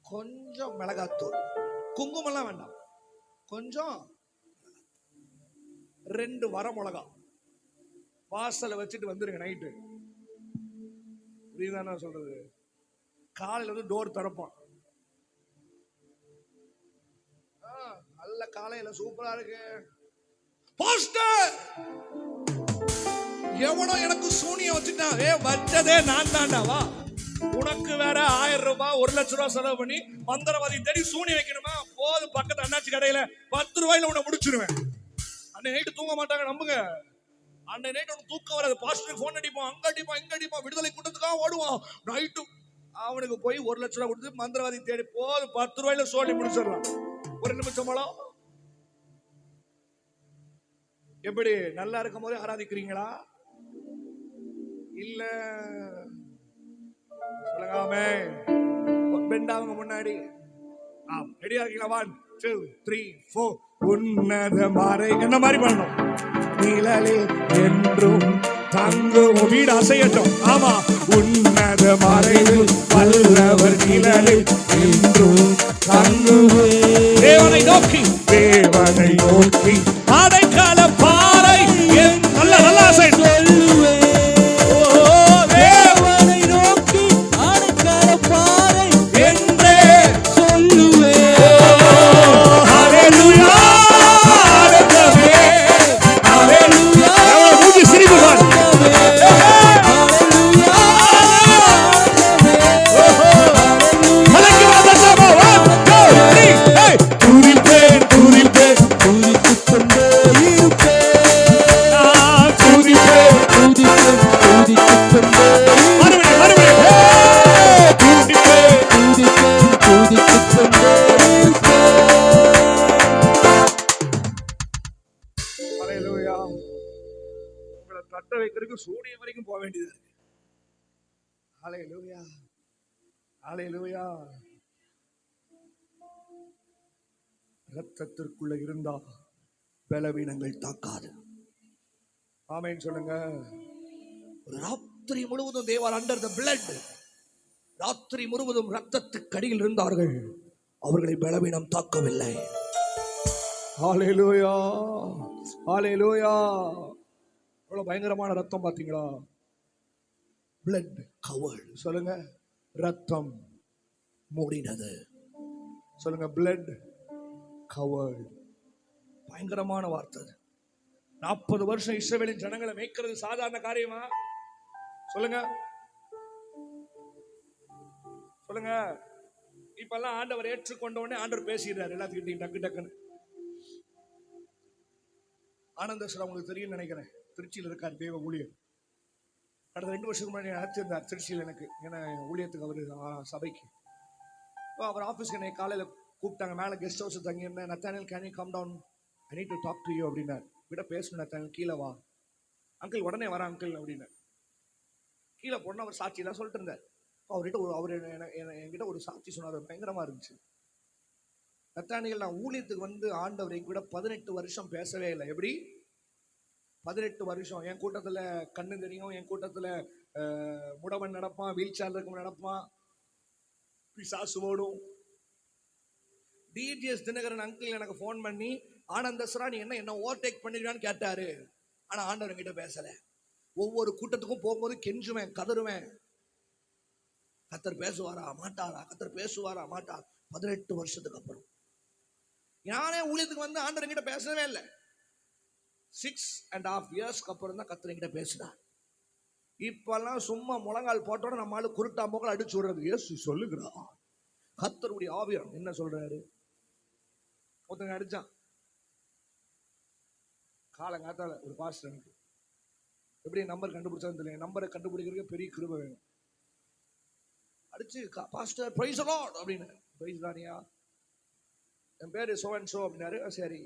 கொஞ்சம் மிளகாத்தூள், குங்குமம் வேண்டாம், கொஞ்சம் 2 வர மிளகா வாசல வச்சுட்டு வந்துருங்க. நைட்டு புரியுதான சொல்றது? காலையில வந்து டோர் திறப்பான். நல்ல காலையில சூப்பரா இருக்கு பாஸ்டர். எவனோ எனக்கு சூனியம் வச்சுட்டான். வச்சதே நான் தாண்டா. வா, உனக்கு வேற 1000 ரூபாய் 1 லட்சம் ரூபாய் செலவு பண்ணி மந்திரவாதி தேடி சூனியம் வைக்கணுமா? போது பக்கத்து அண்ணாச்சி கடையில 10 ரூபாயில உன்னை முடிச்சிருவேன். அன்னை நைட்டு தூங்க மாட்டாங்க, நம்புங்க. அன்னை நைட்டு உனக்கு தூக்கம் வராது. பாஸ்டருக்கு போன் அடிப்பான், அங்க அடிப்பான், இங்க அடிப்பான், விடுதலை கூட்டத்துக்காக ஓடுவான். நைட்டு அவனுக்கு போய் 1 லட்சம் ரூபாய் கொடுத்து மந்திரவாதி தேடி போது 10 ரூபாயில சோழி முடிச்சிடலாம். 1 நிமிஷம் பழம். எப்படி நல்லா இருக்கும் போது ஆராதிக்கிறீங்களா? இல்ல சொல்லுங்காமே. பெண்டாவங்க முன்னாடி ரெடியா இருக்கீங்களா? 1 2 3 4. உன்னத மறை என்ன மாதிரி பண்ணணும்? நிழலே என்றும் தங்கும். வீடு அசையட்டும். ஆமா, உன்னத மறைவில் வல்லவர் நிழலில் என்றும் தங்குவே. தேவனை நோக்கி தேவனை நோக்கி அடைக்கல பாறை நல்ல நல்ல அசை சொல்லுவே. தேவனை நோக்கி அடைக்கல பாறை என்றே சொல்லுவே. ஹalleluya ஆண்டவரே, ஹalleluya. மூஞ்சி சிரிப்பு பார். சூரிய வரைக்கும் போக வேண்டியது இருக்கு. ஹalleluya ஹalleluya. இரத்தத்திற்குள்ள இருந்தா பலவீனங்கள் தாக்காது. ஆமென் சொல்லுங்க. ராத்திரி முழுவதும் they were under the blood. ராத்திரி முழுவதும் இரத்தத்துக்கு அடியில் இருந்தார்கள். அவர்களை பலவீனம் தாக்கவில்லை. ஹalleluya ஹalleluya. எவ்வளவு பயங்கரமான ரத்தம் பாத்தீங்களா? blood covered. சொல்லுங்க, ரத்தம் மூடினது. சொல்லுங்க, blood covered. பயங்கரமான வார்த்தை. 40 வருஷம் இஸ்ரவேலின் ஜனங்களை மேய்க்கிறது சாதாரண காரியமா? சொல்லுங்க சொல்லுங்க. இப்பெல்லாம் ஆண்டவர் ஏற்றுக்கொண்ட உடனே ஆண்டவர் பேசிடுறாரு எல்லாத்துக்கிட்டையும் டக்கு டக்குன்னு. ஆனந்த சார் உங்களுக்கு தெரியும் நினைக்கிறேன், திருச்சியில் இருக்கார் தேவ ஊழியர். கடந்த 2 வருஷத்துக்கு முன்னாடி அழைச்சிருந்தார் திருச்சியில் எனக்கு, ஏன்னா ஊழியத்துக்கு அவர் சபைக்கு. அவர் ஆஃபீஸ்க்கு என்னை காலையில் கூப்பிட்டாங்க, மேலே கெஸ்ட் ஹவுஸ் தங்கியிருந்தேன். Nathaniel can you come down, I need to talk to you அப்படின்னார். விட பேசணும் நத்தானியல், கீழே வா. அங்கிள் உடனே வரேன் அங்கிள் அப்படின்னார். கீழே போன அவர் சாட்சியெல்லாம் சொல்லிட்டு இருந்தார். அவர்கிட்ட அவர் என்கிட்ட ஒரு சாட்சி சொன்னார், பயங்கரமா இருந்துச்சு. நத்தானியல், நான் ஊழியத்துக்கு வந்து ஆண்டவர் என் கூட 18 வருஷம் பேசவே இல்லை. எப்படி 18 வருஷம்? என் கூட்டத்தில் கண்ணு தெரியும், என் கூட்டத்தில் முடவன் நடப்பான், வீல் சேர் இருக்கும் நடப்பான், பிசாசு ஓடும். டிஜிஎஸ் தினகரன் அங்கிள் எனக்கு ஃபோன் பண்ணி, ஆனந்தஸ்ரா நீ என்ன ஓவர்டேக் பண்ணிருக்கான்னு கேட்டாரு. ஆனா ஆண்டவர் என்கிட்ட பேசல. ஒவ்வொரு கூட்டத்துக்கும் போகும்போது கெஞ்சுவேன், கதறுவேன், கத்தர் பேசுவாரா மாட்டாரா, கத்தர் பேசுவாரா மாட்டார். 18 வருஷத்துக்கு அப்புறம் யானே ஊழியத்துக்கு வந்து ஆண்டவர் என்கிட்ட பேசவே இல்லை. 6.5 இயர்ஸ்க்கு அப்புறம் தான் கத்தர் என்கிட்ட பேசுறார். இப்பெல்லாம் சும்மா முழங்கால் போட்டோட நம்மளால குருட்டா முகல் அடிச்சு விடுறது. இயேசு சொல்லுகிறா, கத்தருடைய ஆவியானவர் என்ன சொல்றாரு. ஒருத்தங்க அடிச்சான் காலங்காத்தால ஒரு பாஸ்டர், எனக்கு எப்படி நம்பர் கண்டுபிடிச்சான்னு தெரியல. நம்பரை கண்டுபிடிக்கிறதுக்கு பெரிய கிருபை வேணும். அடிச்சு, பாஸ்டர் பிரைஸ் தி லார்ட் அப்படின்னு. பிரைஸ் தானியா, என் பேரு சோ அண்ட் சோ அப்படின்னாரு. சரி,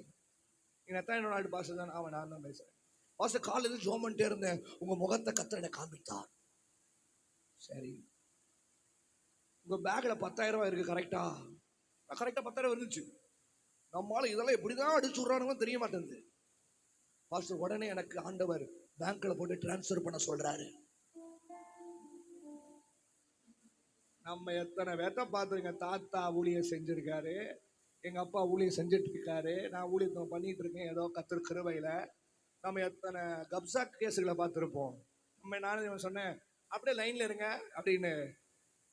நீங்க எத்தனை நாள் பாஸ்டர் தான்? அவன் நான் தான் பேசுறேன். பாஸ்டர் காலையில் ஜோம் பண்ணிட்டே இருந்தேன், உங்க முகத்தை கத்தர் எனக்கு காண்பித்தார். சரி, உங்க பேக்ல 10,000 ரூபாய் இருக்கு கரெக்டா? கரெக்டா 10,000 வந்துச்சு. நம்மளால இதெல்லாம் எப்படிதான் அடிச்சு விடுறானுங்க தெரிய மாட்டேங்குது. பாஸ்டர் உடனே எனக்கு ஆண்டவர் பேங்க்ல போட்டு டிரான்ஸ்ஃபர் பண்ண சொல்றாரு. நம்ம எத்தனை வேத்த பார்த்துருங்க. தாத்தா ஊழியம் செஞ்சிருக்காரு, எங்க அப்பா ஊழியம் செஞ்சுட்டு இருக்காரு, நான் ஊழியத்தை பண்ணிட்டு இருக்கேன் ஏதோ கத்தர் கிருபையில. நம்ம எத்தனை கப்சா கேஸுகளை பார்த்துருப்போம். நானும் சொன்னேன், அப்படியே லைன்ல இருங்க அப்படின்னு.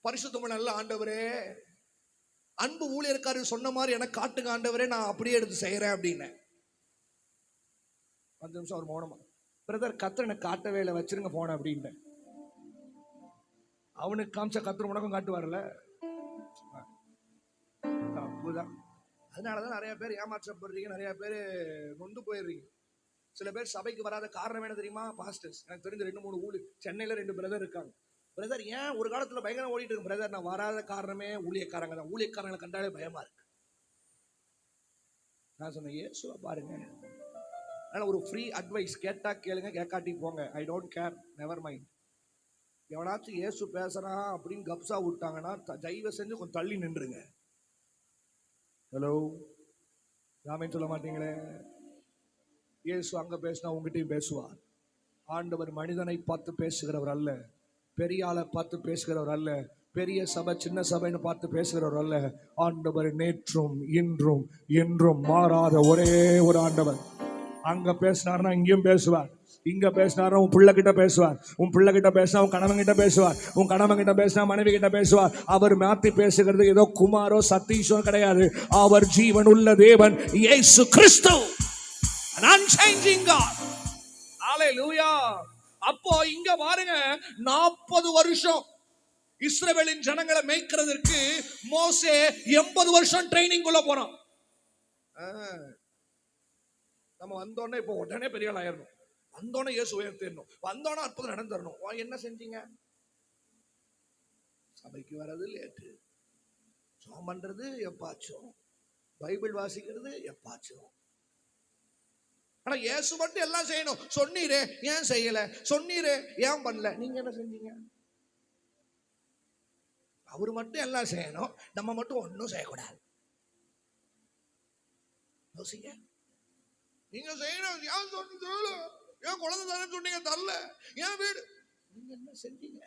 பரிசுத்தம் நல்ல ஆண்டவரே, அன்பு ஊழியர்காரு சொன்ன மாதிரி எனக்கு காட்டுங்க ஆண்டவரே, நான் அப்படியே எடுத்து செய்யறேன் அப்படின்னு. 5 நிமிஷம் அவர் மௌனமா, பிரதர் கத்தர் எனக்கு காட்டவே இல்லை, வச்சிருங்க போன அப்படின்னு. அவனுக்கு காமிச்ச கத்தர் உனக்கும் காட்டுவார்ல. தப்புதான். அதனாலதான் நிறைய பேர் ஏமாற்றப்படுறீங்க, நிறைய பேர் நொந்து போயிடுறீங்க. சில பேர் சபைக்கு வராத காரணம் என்ன தெரியுமா? பாஸ்டர்ஸ். எனக்கு தெரிஞ்ச 2-3 ஊழி சென்னையில 2 பிரதர் இருக்காங்க. பிரதர் ஏன் ஒரு காலத்துல பயங்கரம் ஓடிட்டு இருக்கு பிரதர், நான் வராத காரணமே ஊழியக்காரங்க தான். ஊழியக்காரங்களை கண்டாலே பயமா இருக்கு. நான் சொன்னேன், இயேசுவை பாருங்க. அதனால ஒரு ஃப்ரீ அட்வைஸ், கேட்டா கேளுங்க, கேட்காட்டி போங்க, I don't care, never mind. எவனாச்சும் இயேசு பேசுறான் அப்படின்னு கப்சா விட்டாங்கன்னா தயவு செஞ்சு கொஞ்சம் தள்ளி நின்றுங்க. ஹலோ, ராமன் சொல்ல மாட்டீங்களே. இயேசு அங்க பேசினா உங்ககிட்டயும் பேசுவார். ஆண்டவர் மனிதனை பார்த்து பேசுகிறவர் அல்ல, பெரிய ஆளை பார்த்து பேசுகிறவர் அல்ல, பெரிய சபை சின்ன சபைன்னு பார்த்து பேசுகிறவர் அல்ல. ஆண்டவர் நேற்றும் இன்றும் என்றும் மாறாத ஒரே ஒரு ஆண்டவர். அங்க பேசினார்னா இங்கேயும் பேசுவார், இங்க பேசினாரா உன் பிள்ளை கிட்ட பேசுவார், உன் பிள்ளை கிட்ட பேசினா உன் கணவன் கிட்ட பேசுவார், உன் கணவன் கிட்ட பேசினா மனைவி கிட்ட பேசுவார். அவர் மாத்தி பேசுகிறது ஏதோ குமாரோ சதீஷோ கிடையாது. அவர் ஜீவன் உள்ள தேவன் இயேசு கிறிஸ்து. An unchanging God. Hallelujah. அப்போ இங்க பாருங்க, 40 வருஷம் இஸ்ரவேலின் ஜனங்களை மேய்க்கிறதுக்கு மோசே 80 வருஷம் ட்ரைனிங் உள்ள போறான். நம்ம வந்தோடனே இப்போ உடனே பெரிய ஆள் ஆயிரணும், வந்தோடனே இயேசு உயர்த்திடணும், வந்தோடனே அற்புதம் நடந்துடணும். என்ன செஞ்சீங்க? சபைக்கு வர்றது லேட்டு, ஜெபம் பண்றது எப்பாச்சும், பைபிள் வாசிக்கிறது எப்பாச்சும். ஆனா இயேசு மட்டும் எல்லாம் செய்யணும். சொன்னீரே ஏன் செய்யல, சொன்னீரே ஏன் பண்ணல, நீங்க என்ன செஞ்சீங்க? அவரு மட்டும் எல்லாம் செய்யணும், நம்ம மட்டும் ஒன்னும் செய்யக்கூடாது. யோசிங்க, நீங்க செய்யணும், ஏன் சொன்னீங்க, ஏன் குழந்தை தானே சொன்னீங்க தரல, ஏன் வீடு, நீங்க என்ன செஞ்சீங்க?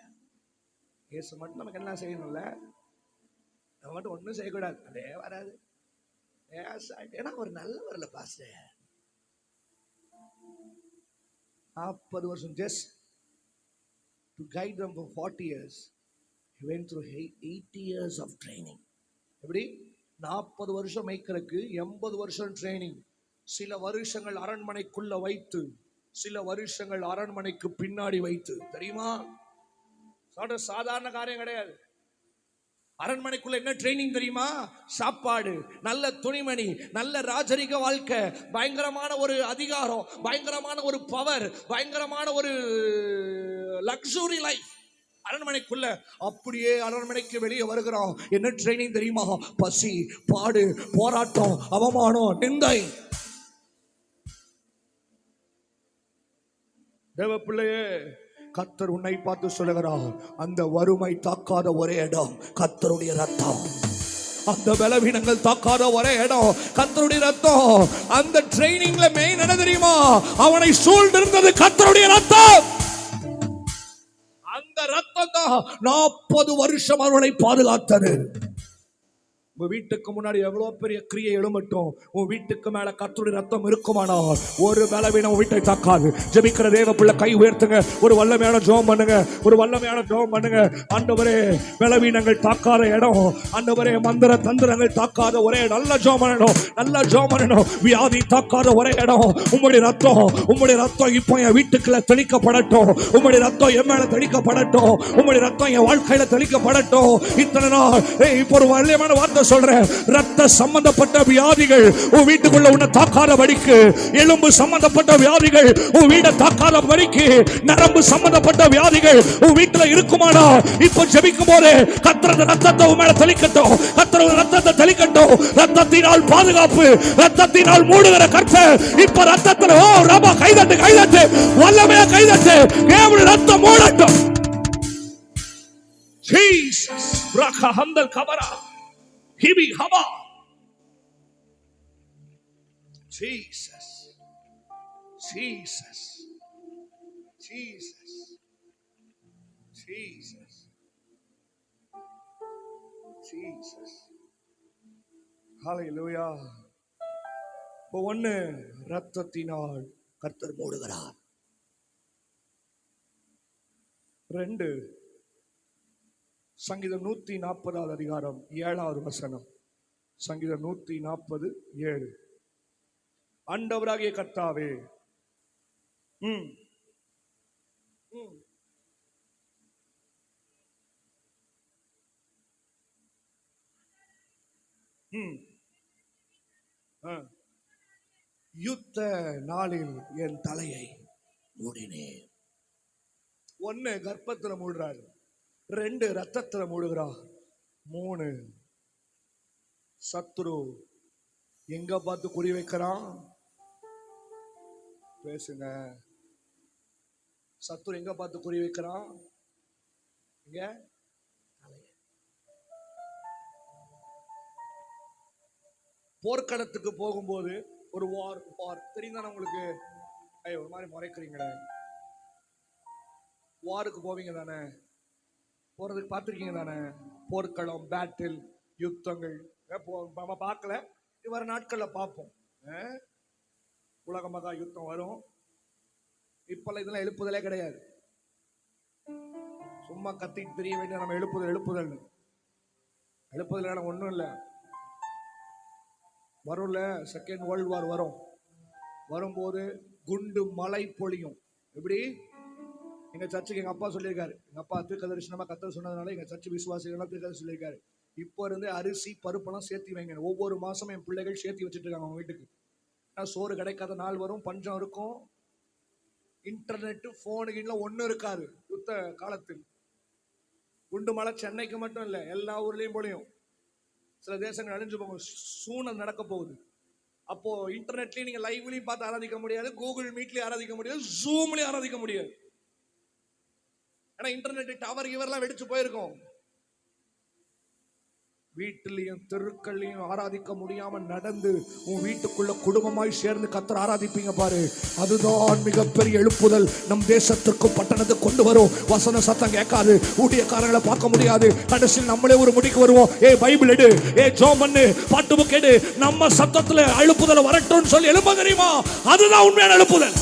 இயேசு மட்டும் நமக்கு என்ன செய்யணும்ல, நம்ம மட்டும் ஒன்னும் செய்யக்கூடாது. அதே வராது. ஏன்னா அவர் நல்லவர்ல பாஸ்டர். 40 வருஷம் just to guide them for 40 years. He went through 80 years of training. எப்படி 40 வருஷம் மேய்க்கிறதுக்கு 80 வருஷம் ட்ரைனிங். சில வருஷங்கள் அரண்மனைக்குள்ள வைத்து, சில வருஷங்கள் அரண்மனைக்கு பின்னாடி வைத்து. தெரியுமா? சாதாரண காரியம் கிடையாது. அரண்மனைக்குள்ள என்ன ட்ரைனிங் தெரியுமா? சாப்பாடு, நல்ல துணிமணி, நல்ல ராஜரிக வாழ்க்கை, பயங்கரமான ஒரு அதிகாரம், பயங்கரமான ஒரு பவர், பயங்கரமான ஒரு லக்ஸுரி லைஃப் அரண்மனைக்குள்ள. அப்படியே அரண்மனைக்கு வெளியே வருகிறோம், என்ன ட்ரைனிங் தெரியுமா? பசி, பாடு, போராட்டம், அவமானம், நிந்தை. தேவ பிள்ளையே, கர்த்தர் உன்னை பார்த்து சொல்லுகிறார், அந்த வறுமை தாக்காத ஒரே இடம் கர்த்தருடைய ரத்தம். அந்த பலவீனங்கள் தாக்காத ஒரே இடம் கர்த்தருடைய ரத்தம். அந்த ட்ரைனிங்ல மெயின் என்ன தெரியுமா? அவனை சூழ்ந்திருந்தது கர்த்தருடைய ரத்தம். அந்த ரத்தம் தான் 40 வருஷம் அவர்களை பாதுகாத்தது. உங்க வீட்டுக்கு முன்னாடி எவ்வளவு பெரிய கிரியை எழுமட்டும், உன் வீட்டுக்கு மேல கர்த்தருடைய ரத்தம் இருக்குமானால் ஒரு பலவீனம் வீட்டை தாக்காது. ஜெபிக்கிற தேவ பிள்ளை கை உயர்த்துங்க, ஒரு வல்லமையான ஜெபம் பண்ணுங்க, ஒரு வல்லமையான ஜெபம் பண்ணுங்க. ஆண்டவரே, பலவீனங்கள் தாக்காத இடம், ஆண்டவரே, மந்திர தந்திரங்கள் தாக்காத ஒரே நல்ல ஜெபம் பண்ணணும், நல்ல ஜெபம் பண்ணணும். வியாதி தாக்காத ஒரே இடம் உம்முடைய ரத்தம். உம்முடைய ரத்தம் இப்போ என் வீட்டுக்குள்ள தெளிக்கப்படட்டும், உம்முடைய ரத்தம் என் மேல தெளிக்கப்படட்டும், உம்முடைய ரத்தம் என் வாழ்க்கையில தெளிக்கப்படட்டும். இத்தனை நாள் இப்போ ஒரு வல்லமையான வார்த்தை சொல்றேன், ரத்த சம்பந்தப்பட்ட வியாதிகள் உன் வீட்டுக்குள்ள உன்னை தாக்காதபடிக்கு, எலும்பு சம்பந்தப்பட்ட வியாதிகள் உன் வீட்டை தாக்காதபடிக்கு, நரம்பு சம்பந்தப்பட்ட வியாதிகள் உன் வீட்டுல இருக்குமானா இப்ப ஜெபிக்கும் போது கர்த்தர் ரத்தத்தை உன் மேல தெளிக்கட்டும், கர்த்தர் ரத்தத்தை தெளிக்கட்டும். ரத்தத்தினால் பாதுகாப்பு, ரத்தத்தினால் மூடுகிற கர்த்தர் இப்ப ரத்தத்தில் ஓ ரபா கைதட்டு, கைதட்டு, வல்லமையா கைதட்டு, தேவனுடைய ரத்தம் மூடட்டும். ஜீசஸ் ரகா ஹந்தல் கபரா Hibi Haba. Jesus. Jesus. Jesus. Jesus. Jesus. Hallelujah. இப்போ ஒண்ணு, ரத்தத்தினால் கர்த்தர் மூடுகிறார். 2, சங்கீதம் 140 அதிகாரம் 7வது வசனம். சங்கீதம் 140:7. ஆண்டவராகிய கர்த்தாவே, யுத்த நாளில் என் தலையை மூடினேன். 1 கர்ப்பத்துல மூடுறாரு, 2 ரத்தத்துல மூடுகிறா, 3 சத்துரு எங்க பார்த்து குறி வைக்கிறான்? பேசுங்க. சத்துரு எங்க பார்த்து குறி வைக்கிறான்? இங்க போர்க்களத்துக்கு போகும்போது ஒரு வார் தெரியுதானே உங்களுக்கு? ஒரு மாதிரி முறைக்கிறீங்களே, வாருக்கு போவீங்க தானே, போறதுக்கு பார்த்துருக்கீங்க தானே? போர்க்களம், பேட்டில், யுத்தங்கள் நம்ம பார்க்கல, வர நாட்கள்ல பார்ப்போம். உலக மகா யுத்தம் வரும். இப்பெல்லாம் இதெல்லாம் எழுப்புதலே கிடையாது. சும்மா கத்திட்டு தெரிய வேண்டிய நம்ம எழுப்புதல் ஒன்றும் இல்லை. வரும்ல, செகண்ட் வேர்ல்டு வார் வரும்போது குண்டு மலை பொழியும். எப்படி? எங்க சர்ச்சுக்கு எங்க அப்பா சொல்லியிருக்காரு, எங்க அப்பா தீர்க்கதரிசனமா கர்த்தர் சொன்னதுனால எங்க சர்ச்சு விசுவாசிகள் தீர்க்கதரிசனம் சொல்லியிருக்காரு, இப்போ இருந்து அரிசி பருப்பெல்லாம் சேர்த்தி வைங்க. ஒவ்வொரு மாசமும் என் பிள்ளைகள் சேர்த்தி வச்சுட்டு இருக்காங்க அவங்க வீட்டுக்கு. சோறு கிடைக்காத நாள் வரும், பஞ்சம் இருக்கும், இன்டர்நெட் போனு ஒன்னும் இருக்காது. யுத்த காலத்தில் குண்டு மலை சென்னைக்கு மட்டும் இல்லை, எல்லா ஊர்லயும் பொழியும். சில தேசங்கள் அழிஞ்சு போகும், சூழல் நடக்க போகுது. அப்போ இன்டர்நெட்லயும் நீங்க லைவ்லயும் பார்த்து ஆராதிக்க முடியாது, கூகுள் மீட்லயும் ஆராதிக்க முடியாது, ஜூம்லயும் ஆராதிக்க முடியாது. ஏன்னா இன்டர்நெட் டவர் இவரெல்லாம் வெடிச்சு போயிருக்கும். வீட்டிலையும் தெருக்கள்லையும் ஆராதிக்க முடியாம நடந்து உன் வீட்டுக்குள்ள குடும்பமாய் சேர்ந்து கர்த்தர் ஆராதிப்பீங்க பாரு, அதுதான் மிகப்பெரிய எழுப்புதல் நம் தேசத்திற்கும் பட்டணத்துக்கு கொண்டு வரும். வசன சத்தம் கேட்காது, ஊழியக்காரங்களை பார்க்க முடியாது, கடைசியில் நம்மளே ஒரு முடிக்கு வருவோம். பைபிள் எடு, ஜெபம் பண்ணு, பாட்டு புக் எடு, நம்ம சத்தத்துல எழுப்புதல் வரட்டும் சொல்லி எழுப்ப தெரியுமா? அதுதான் உண்மையான எழுப்புதல்.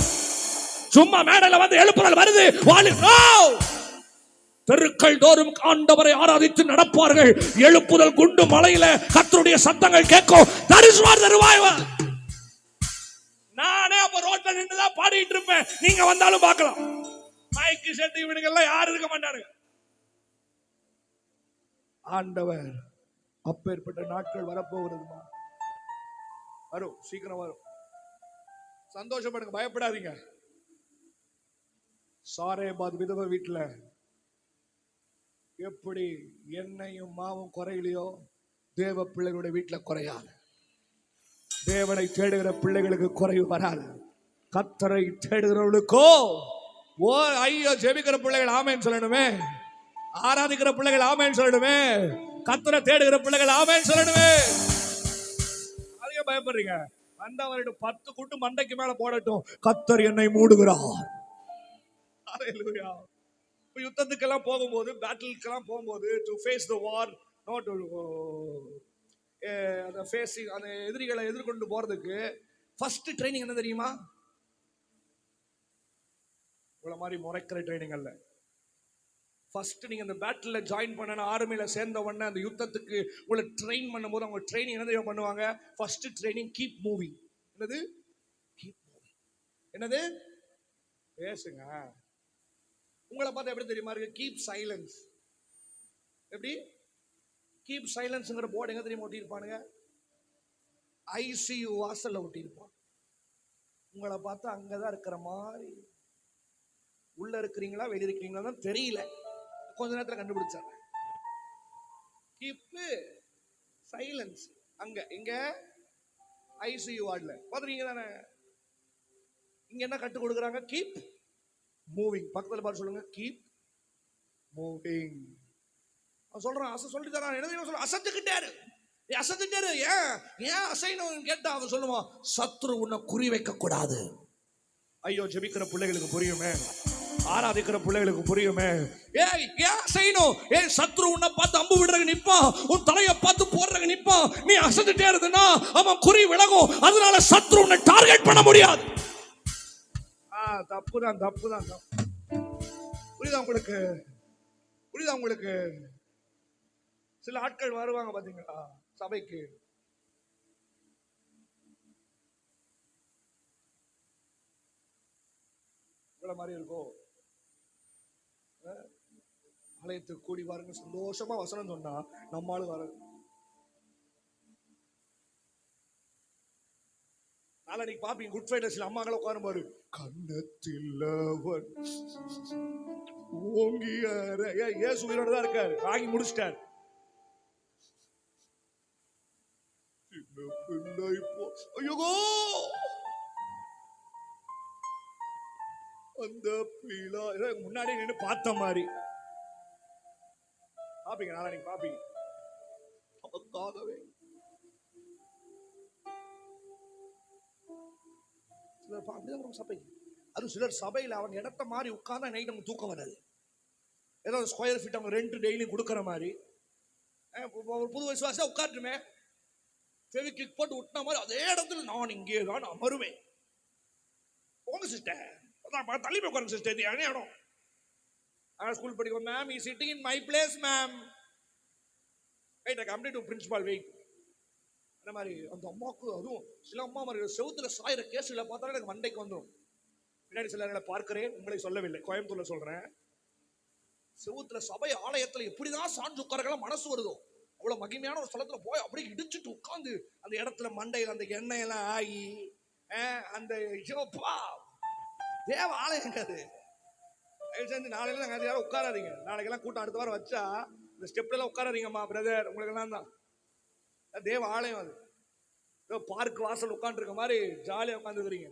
சும்மா மேடையில வந்து எழுப்புதல் வருது தெருக்கள் தோறும் ஆண்டவரை ஆராதித்து நடப்பார்கள். எழுப்புதல் குண்டு மலையில கர்த்தருடைய சத்தங்கள் கேட்கும். நானே அப்ப ரோட்ல நின்றுதான் பாடிட்டு இருப்பேன், நீங்க வந்தாலும் பார்க்கலாம். மைக்கு செட்டு இவனுக்கு எல்லாம் யாரும் இருக்க மாட்டானுங்க. ஆண்டவர் அப்பேற்பட்ட நாட்கள் வரப்போகிறதுமா. வரும், சீக்கிரம் வரும். சந்தோஷப்படுங்க, பயப்படாதீங்க. சாரேபாத் விதவை வீட்டுல எப்படி எண்ணெயும் மாவும் குறையிலையோ, தேவ பிள்ளைகளுடைய வீட்டுல குறையாது. தேவனை தேடுகிற பிள்ளைகளுக்கு குறைவு வராது. கர்த்தரை தேடுகிறவர்களுக்கோ ஓ ஐயோ, ஜெபிக்கிற பிள்ளைகள் ஆமேன்னு சொல்லணுமே, ஆராதிக்கிற பிள்ளைகள் ஆமேன்னு சொல்லணுமே, கர்த்தரை தேடுகிற பிள்ளைகள் ஆமேன்னு சொல்லணுமே. அதிக பயப்படுறீங்க. வந்தவரிடம் 10 கூட்டு மண்டைக்கு மேல போடட்டும், கர்த்தர் என்னை மூடுகிறார். ஹல்லேலூயா. யுத்தத்துக்கெல்லாம் போகும்போது, பேட்டிலுக்கெல்லாம் போகும்போது, to face the war, not அந்த ஃபேஸிங், அந்த எதிரிகளை எதிர்கொண்டு போறதுக்கு ஃபர்ஸ்ட் ட்ரைனிங் என்ன தெரியுமா? இவ்வளவு மாதிரி முறைக்கிற ட்ரைனிங் அல்ல. ஃபர்ஸ்ட் நீங்க அந்த பேட்டில் ஜாயின் பண்ண, ஆர்மியில சேர்ந்த உடனே அந்த யுத்தத்துக்கு உங்களை ட்ரெயின் பண்ணும்போது அவங்க ட்ரைனிங் என்ன தெரியுமா பண்ணுவாங்க? First training keep moving. என்னது? Keep moving. என்னது? பேசுங்க. உங்களை பார்த்தா எப்படி தெரியுமா இருக்கு? Keep silence. எப்படி? கீப் சைலன்ஸ்ங்கிற போர்டு எங்க தெரியுமா ஒட்டியிருப்பானுங்க? ஐசியூ வாசல்ல ஒட்டியிருப்பான். உங்களை பார்த்தா அங்கதான் இருக்கிற மாதிரி, உள்ள இருக்கிறீங்களா வெளியே இருக்கிறீங்களா தான் தெரியல. கொஞ்ச நேரத்தில் கண்டுபிடிச்சாங்க. Keep silence. அங்க இங்க ஐசியூ வார்டுல பாத்துறீங்க தானே? இங்க என்ன கட்டு கொடுக்குறாங்க? Keep moving. பக்கத்துல பாரு, சொல்லுங்க கீப் மூவிங். சொல்றான், சொல்லிட்டு தரான். என்ன சொல்ல? அசத்துக்கிட்டாரு, அசத்துட்டாரு. ஏன் அசைனும் கேட்டா அவன் சொல்லுவான், சத்ரு உன்னை குறி வைக்க கூடாது. ஐயோ, ஜெபிக்கிற பிள்ளைகளுக்கு புரியுமே, ஆராதிக்கிற பிள்ளைகளுக்கு புரியுமே. ஏன் செய்யணும்? சத்ரு உன்னை பார்த்து அம்பு விடுறதுக்கு நிப்பான், உன் தலையை பார்த்து போடுறதுக்கு நிப்பான். நீ அசந்துட்டே இருந்தனா அவன் குறி விலகும். அதனால சத்ரு உன்னை டார்கெட் பண்ண முடியாது. தப்புதான், தப்புதான். புரியுதா உங்களுக்கு? புரியுதா உங்களுக்கு? சில ஆட்கள் வருவாங்க பாத்தீங்களா சபைக்கு, மாதிரி இருக்கும். ஆலயத்துக்கு கூடி வாருங்க, சந்தோஷமா வசனம் சொன்னா நம்மளும் வர. நாளைக்கு பாப்பீங்க குட் ஃப்ரைடே, சில அம்மாக்களை உட்காரும் பாரு, கண்ணத்தில் ஓங்கிய இயேசு உயிரோட தான் இருக்காரு, வாங்கி முடிச்சிட்டார். ஐயோ, அந்த பீலா முன்னாடி நின்று பார்த்த மாதிரி பாப்பீங்க. நாளைக்கு பாப்பீங்க. சபை, அது சிலர் சபையில அவங்க இடத்த மாதிரி உட்கார்ந்தா நைட் அவங்க தூக்கம் வராது. ஏதோ ஸ்கொயர் ஃபீட் அவங்க ரெண்ட் டெய்லி கொடுக்குற மாதிரி. ஒரு புது விசுவாசம் உட்காந்துமே ஃபெவிக்விக் போட்டு விட்டின மாதிரி அதே இடத்துல நான் இங்கே தான் அமருவேன். போங்க சிஸ்டர், தள்ளி போய் உட்காருங்க சிஸ்டர். இது என்ன இடம்? ஸ்கூல் படிக்கும், ma'am is sitting in my place ma'am. Wait, I complete to principal wait. அந்த மாதிரி அந்த அம்மாவுக்கு, அதுவும் சில அம்மா மாதிரி செவுத்துல சாயிற கேஸ்ல பார்த்தாலும் எனக்கு மண்டைக்கு வந்துடும். பின்னாடி சிலர்களை பார்க்கிறேன், உங்களை சொல்லவில்லை, கோயம்புத்தூர்ல சொல்றேன். செவுத்துல சபை ஆலயத்துல எப்படிதான் சாஞ்சு உட்காரலாம் மனசு வருதோ, அவ்வளவு மகிமையான ஒரு ஸ்தலத்துல போய் அப்படியே இடிச்சுட்டு உட்கார்ந்து அந்த இடத்துல மண்டையில அந்த எண்ணெயெல்லாம் ஆகி அந்த தேவ ஆலயம் அது. சேர்ந்து நாளையில நாங்கள் யாரும் உட்காராதீங்க. நாளைக்கெல்லாம் கூட்டம் அடுத்த வாரம் வச்சா இந்த ஸ்டெப்ல எல்லாம் உட்காராதீங்கம்மா பிரதர், உங்களுக்கு எல்லாம் தான் தேவ ஆலயம் அது. ஏதோ பார்க் வாசல் உட்காந்து இருக்க மாதிரி ஜாலியா உட்காந்துக்கிறீங்க.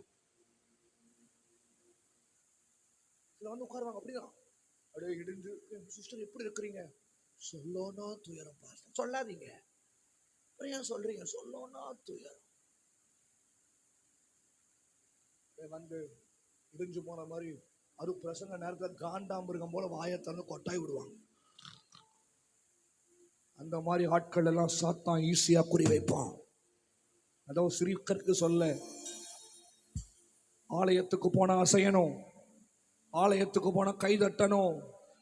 இதுல வந்து உட்காருவாங்க அப்படிதான், அப்படியே இடிஞ்சு, சிஸ்டர் எப்படி இருக்கிறீங்க? சொல்லோனா துயரம் பாஸ்டர். சொல்லாதீங்க, ஏன் சொல்றீங்க? சொல்லோனா துயரம். வந்து இடிஞ்சு போன மாதிரி அது பிரசங்க நேரத்தில் காண்டாமிருகம் போல வாயத்தந்து கொட்டாய் விடுவாங்க. அந்த மாதிரி ஆட்கள் எல்லாம் சாத்தான் ஈஸியா குறி வைப்பான். அதாவது சிரிக்கற்கு சொல்ல, ஆலயத்துக்கு போனா அசையணும், ஆலயத்துக்கு போனா கை தட்டணும்,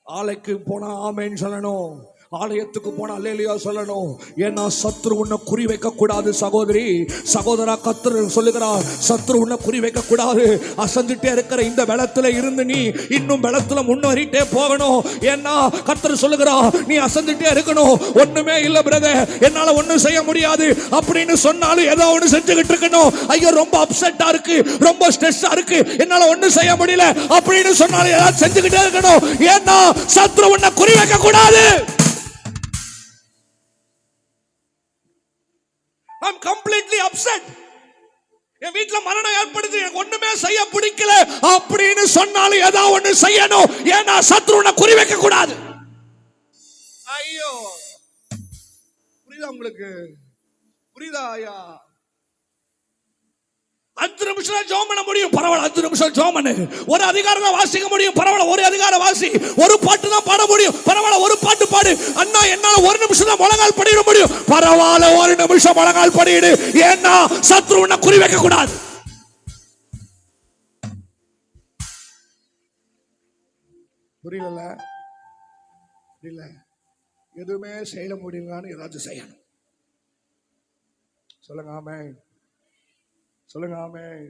ஆலைக்கு போனா ஆமேன்னு சொல்லணும், ஆலயத்துக்கு போனா அல்லேலூயா சொல்லணும். ஏன்னா சத்துரு உன்னை குறி வைக்க கூடாது. சகோதரி சகோதரா, கர்த்தர் சொல்லுகிறார், சத்துரு உன்னை குறி வைக்க கூடாது. அசந்துட்டே இருக்கிற இந்த பலத்துல இருந்து நீ இன்னும் பலத்துல முன்னேறிட்டே போகணும். ஏன்னா கர்த்தர் சொல்லுகிறார், நீ அசந்துட்டே இருக்கணும். ஒண்ணுமே இல்ல பிரதர், என்னால ஒண்ணும் செய்ய முடியாது அப்படின்னு சொன்னாலும் ஏதோ ஒண்ணு செஞ்சுக்கிட்டு இருக்கணும். ஐயோ ரொம்ப அப்செட்டா இருக்கு, ரொம்ப ஸ்ட்ரெஸ்ஸா இருக்கு, என்னால ஒண்ணும் செய்ய முடியல அப்படின்னு சொன்னாலும் ஏதாவது செஞ்சுக்கிட்டே இருக்கணும். ஏன்னா சத்துரு உன்னை குறி வைக்க கூடாது. I'm completely upset. என் வீட்டுல மரணம் ஏற்படுது, எனக்கு ஒண்ணுமே செய்ய பிடிக்கல அப்படின்னு சொன்னாலும் ஏதாவது ஒண்ணு செய்யணும். ஏன்னா சத்துரு உன்னை குறி வைக்க கூடாது. ஐயோ, புரியுதா உங்களுக்கு? புரியுதா ஐயா? 5 நிமிஷம் ஜெபம் பண்ண முடியும், பரவாயில்ல. 5 நிமிஷம் ஜெபம் பண்ணு. ஒரு அதிகாரம் தான் வாசிக்க முடியும், பரவாயில்ல. ஒரு அதிகாரம் வாசி. ஒரு பாட்டு தான் பாட முடியும், பரவாயில்ல. ஒரு பாட்டு பாடு. அண்ணா என்னால 1 நிமிஷம் தான் முழங்கால் படியிட முடியும், பரவாயில்ல. 1 நிமிஷம் முழங்கால் படியிடு. ஏன்னா சத்ரு உன்னை குறி வைக்க கூடாது. புரியல? புரியல? எதுவுமே செய்ய முடியலன்னு ஏதாச்சும் செய்யணும். சொல்லுங்க ஆமென். சொல்லுங்க ஆமென்.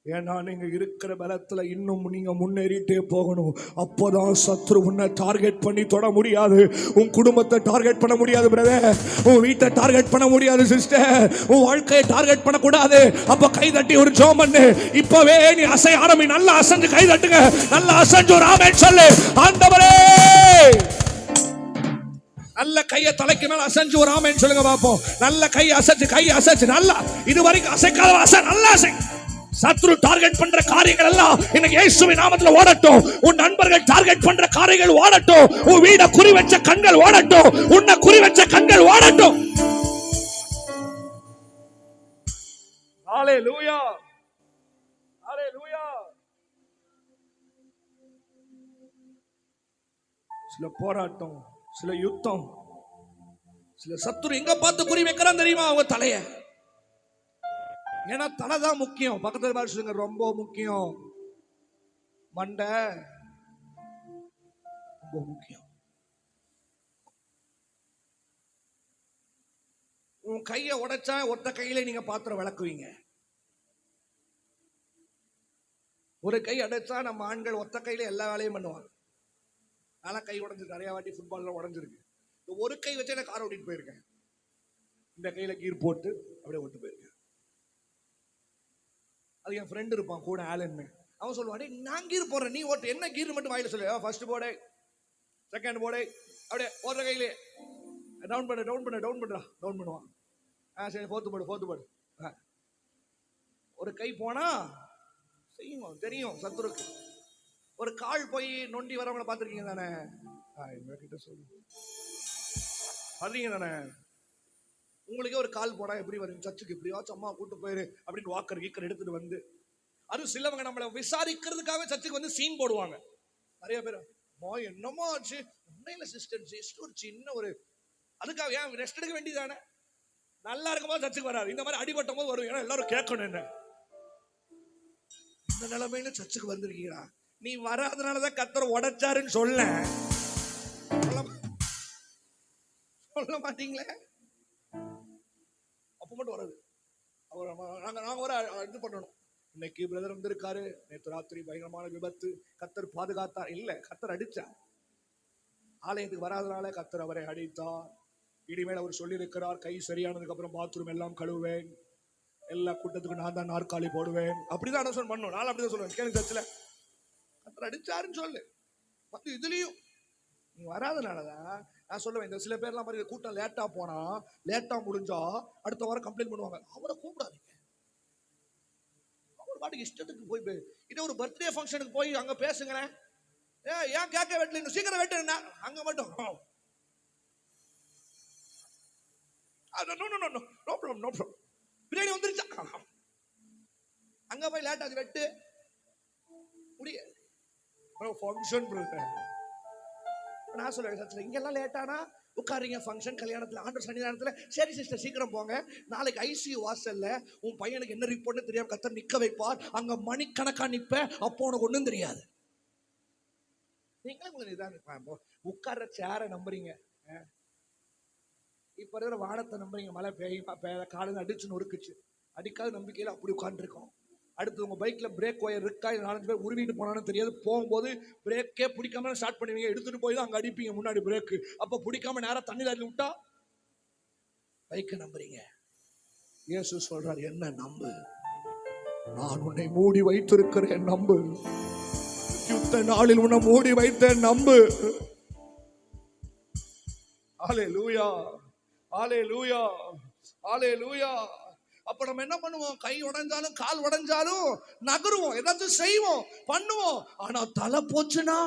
ஏன்னா நீங்க இருக்கிற பலத்துல இன்னும் நீங்க முன்னேறிட்டே போகணும். அப்போதான் சத்ரு உன்னை டார்கெட் பண்ணி தொட முடியாது. உன் குடும்பத்தை டார்கெட் பண்ண முடியாது பிரதர், உன் வீட்டை டார்கெட் பண்ண முடியாது சிஸ்டர், உன் வாழ்க்கையை டார்கெட் பண்ணக்கூடாது. அப்ப கை தட்டி ஒரு ஜெபம் பண்ணு. இப்பவே நீ அசைய ஆரம்பி. நல்லா அசைஞ்சு கை தட்டுங்க. நல்லா அசைஞ்சு ஒரு ஆமென் சொல்லு. ஆண்டவரே, நல்ல கையை தலைக்கு மேல அசைஞ்சு ஒரு ஆமென் சொல்லுங்க பாப்போம். நல்ல கை அசைச்சு நல்லா இது வரைக்கும் அசைக்காத அசை, நல்லா அசை. சத்ரு டார்கெட் பண்ற காரியங்கள் எல்லாம் இன்னைக்கு இயேசுவின் நாமத்துல ஓடட்டும். உன் நண்பர்கள் டார்கெட் பண்ற காரியங்கள் ஓடட்டும். உன் வீட குறி வச்ச கண்கள் ஓடட்டும். உன்னை குறி வச்ச கண்கள் ஓடட்டும். ஹalleluya, ஹalleluya. சில போராட்டம், சில யுத்தம், சில சத்துரு எங்க பார்த்து குறி வைக்கிறான் தெரியுமா? அவங்க தலைய. ஏன்னா தலைதான் முக்கியம். பக்கத்துல பாரு சொல்லுங்க, ரொம்ப முக்கியம். மண்டை ரொம்ப முக்கியம். உன் கையை உடைச்சா ஒத்த கையில நீங்க பாத்திரம் விளக்குவீங்க. ஒரு கை அடைச்சா நம்ம ஆண்கள் ஒத்த கையில எல்லா வேலையும் பண்ணுவாங்க. நான் கை உடஞ்சிருக்கு, நிறைய வாட்டி ஃபுட்பால்ல உடஞ்சிருக்கு. ஒரு கை வச்சு நான் கார் ஓட்டிட்டு போயிருக்கேன். இந்த கையில கீர் போட்டு அப்படியே ஓட்டு போயிருக்கேன். அது என் ஃப்ரெண்ட் இருப்பான் கூட, ஆலன்னு. அவன் சொல்லுவான், நான் கீர் போடுறேன், நீ ஓட்டு. என்ன கீர் மட்டும் வாயில சொல்லு. ஃபர்ஸ்ட் போடே, செகண்ட் போடே, அப்படியே ஓடுற கையிலே டவுன் பண்ணுவான். சரி, ஃபோர்த்து போடு. ஒரு கை போனா செய்யும், தெரியும் சத்துருக்கு. ஒரு கால் போய் நொண்டி வரவங்களை பார்த்துருக்கீங்க தானே? கிட்ட சொல்லு பார்த்தீங்க தானே? உங்களுக்கே ஒரு கால் போனா எப்படி வருங்க? சர்ச்சுக்கு எப்படியாச்சும் அம்மா கூட்டு போயிரு அப்படின்னு வாக்கர் கீக்கர் எடுத்துட்டு வந்து, அது சிலவங்க நம்மளை விசாரிக்கிறதுக்காக சர்ச்சுக்கு வந்து சீன் போடுவாங்க. நிறைய பேர் என்னமோ ஆச்சு, உண்மையில சிஸ்டர் ஜஸ்ட் ஒரு சின்ன ஒரு அதுக்காக ஏன் ரெஸ்ட் எடுக்க வேண்டியதானே? நல்லா இருக்கும் போது சர்ச்சுக்கு வராது, இந்த மாதிரி அடிபட்டும் போது வரும். ஏன்னா எல்லாரும் கேட்கணும், என்ன இந்த நிலைமையில சர்ச்சுக்கு வந்திருக்கீங்களா? நீ வராதனாலதான் கர்த்தர் உடைச்சாருன்னு சொல்ல மாட்டீங்களே? அப்ப மட்டும் வராது. நாங்க வர இது பண்ணணும். இன்னைக்கு பிரதர் வந்திருக்காரு, நேற்று ராத்திரி பயங்கரமான விபத்து, கர்த்தர் பாதுகாத்தார். இல்ல, கர்த்தர் அடிச்சார். ஆலயத்துக்கு வராதனால கர்த்தர் அவரை அடித்தார். இனிமேல் அவர் சொல்லி இருக்கிறார், கை சரியானதுக்கு அப்புறம் பாத்ரூம் எல்லாம் கழுவுவேன், எல்லா கூட்டத்துக்கும் நான் தான் நாற்காலி போடுவேன். அப்படிதான் அனௌன்ஸ்மெண்ட் பண்ணணும். நான் அப்படிதான் சொல்லுவேன். கேள்வி சர்ச்சில் கர்த்தர் அடிச்சாருன்னு சொல்லு. வந்து இதுலயும் நீ வராதனாலதான் நான் சொல்லுவேன். இந்த சில பேர்லாம் மாதிரி கூட்டம் லேட்டா போனா, லேட்டா முடிஞ்சா அடுத்த வாரம் கம்ப்ளைண்ட் பண்ணுவாங்க. அவரை கூப்பிடாதீங்க. அவர் பாட்டுக்கு இஷ்டத்துக்கு போய் இதே ஒரு பர்த்டே ஃபங்க்ஷனுக்கு போய் அங்க பேசுங்களேன். ஏன் கேட்க வெட்டல, சீக்கிரம் வெட்டுனா அங்க மட்டும் நோ ப்ராப்ளம். பிரியாணி வந்துருச்சா, அங்க போய் லேட்டா அது வெட்டு முடியாது. ஃபங்க்ஷன் நான் சொல்லுவேன், இங்கெல்லாம் லேட்டானா உட்காருங்க. ஃபங்க்ஷன், கல்யாணத்துல, ஆண்டர் சன்னிதானத்துல. சரி சிஸ்டர், சீக்கிரம் போங்க. நாளைக்கு ஐசியூ வாசல்ல உன் பையனுக்கு என்ன ரிப்போர்ட்னு தெரியாம கர்த்தர் நிக்க வைப்பார். அங்க மணிக்கணக்கா நிப்ப, அப்போ உனக்கு ஒண்ணும் தெரியாது. நீங்களே உங்களுக்கு இதான் உட்கார்ற சேரை நம்புறீங்க. இப்ப இருக்கிற வானத்தை நம்புறீங்க, மழை பெய்யுமா காலையில் அடிச்சுன்னு ஒருக்குச்சு, அடிக்காத நம்பிக்கையில் அப்படி உட்காந்துருக்கோம். அடுத்து உங்க பைக்ல பிரேக் ஒயர் இருக்கா, 4 பேர் உருவிட்டு போனான்னு தெரியாது, போகும்போது பிரேக்கே பிடிக்காம ஸ்டார்ட் பண்ணுவீங்க, எடுத்துட்டு போய் தான் அங்க அடிப்பீங்க முன்னாடி பிரேக். அப்ப பிடிக்காம நேரம் தண்ணியில் அள்ளி விட்டா பைக்கை நம்புறீங்க. இயேசு சொல்றார், என்ன நம்பு, நான் உன்னை மூடி வைத்திருக்கிறேன் நம்பு, யுத்த நாளில் உன்னை மூடி வைத்தேன் நம்பு. ஹல்லேலூயா, ஹல்லேலூயா, ஹல்லேலூயா. அப்ப நம்ம என்ன பண்ணுவோம்? கை உடைஞ்சாலும் கால் உடைஞ்சாலும் நகருவோம், ஏதாச்சும் செய்வோம், பண்ணுவோம். ஆனா தலை போச்சுன்னா,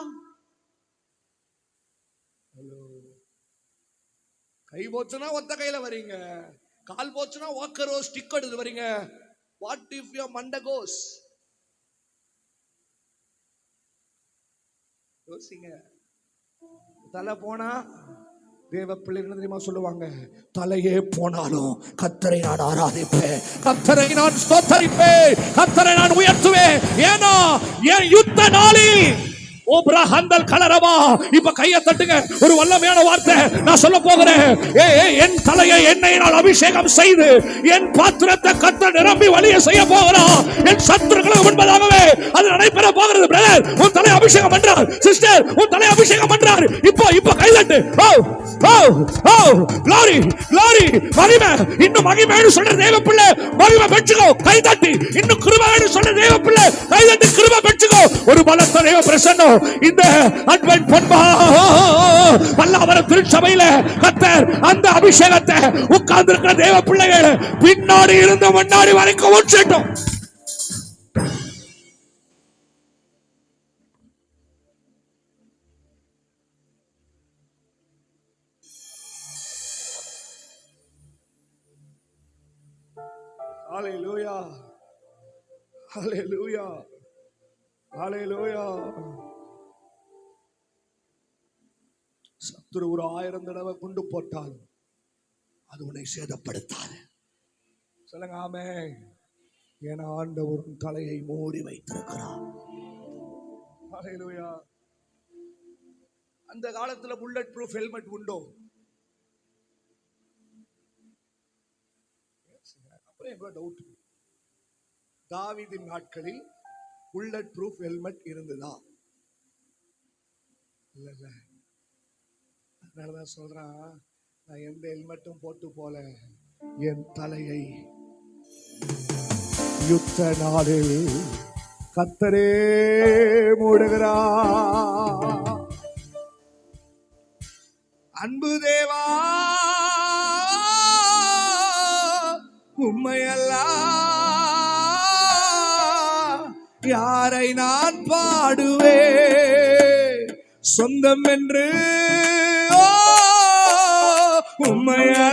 கை போச்சுன்னா ஒத்த கையில வரீங்க, கால் போச்சுன்னா வாக்கரோ ஸ்டிக் எடுத்து வரீங்க. வாட் இஃப் யுவர் மண்டை கோஸ்? யோசிங்க. தலை போனா தேவ பிள்ளைகள் தெரியுமா சொல்லுவாங்க, தலையே போனாலும் கர்த்தரை நான் ஆராதிப்பேன், கர்த்தரை நான் ஸ்தோத்தரிப்பேன், கர்த்தரை நான் உயர்த்துவேன். ஏன்னா என் யுத்த நாளில் ஓப்ரஹந்தல் கலரவா. இப்ப கையை தட்டுங்க, ஒரு வல்லமையான வார்த்தை நான் சொல்ல போகிறேன். என் தலையை எண்ணெயினால் அபிஷேகம் செய்து என் பாத்திரத்தை கர்த்தர் நிரம்பி வழிய செய்ய போகிறார். என் சத்துருக்களுக்கு முன்பதாகவே அது நடைபெற போகிறது. பிரதர், உன் தலை அபிஷேகம் பண்றார். சிஸ்டர், உன் தலை அபிஷேகம் பண்றார். இப்போ கை தட்டு. ஓ ஓ ஓ, glory glory, மகிமை, இன்னும் மகிமைன்னு சொல்ற தேவ பிள்ளை மகிமை பெற்றுக்கோ. கை தட்டி இன்னும் கிருபைன்னு சொல்ற தேவ பிள்ளை கை தட்டி கிருபை பெற்றுக்கோ. ஒரு பலத்த தேவ பிரசன்னம் இந்த அட்வென்ட் பல்லாவரம் திருச்சபையில கர்த்தர் அந்த அபிஷேகத்தை உட்கார்ந்து இருக்கிற தேவ பிள்ளைகள் பின்னாடி இருந்து முன்னாடி வரைக்கும் ஊற்றட்டும். ஹல்லேலூயா, ஹல்லேலூயா, ஹல்லேலூயா. சத்துரு ஒரு 1000 தடவை குண்டு போட்டாலும் அது உன்னை சேதப்படுத்தாது. சொல்லுங்க ஆமென். ஏன்னா ஆண்டவர் தலையை மூடி வைத்திருக்கிறார். ஹல்லேலூயா. அந்த காலத்துல புல்லட் ப்ரூஃப் ஹெல்மெட் உண்டோ? அப்புறம் எவ்வளவு டவுட். தாவீதின் நாட்களில் புல்லட் ப்ரூஃப் ஹெல்மெட் இருந்ததா? இல்ல. அதனாலதான் சொல்றான், நான் எந்த ஹெல்மெட்டும் போட்டு போல, என் தலையை யுத்த நாளில் கர்த்தரே மூடுகிறார். அன்பு தேவா, உம்மையெல்லாம் யாரை நான் பாடுவேன் சொந்தம் என்று? உம்மையெல்லாம்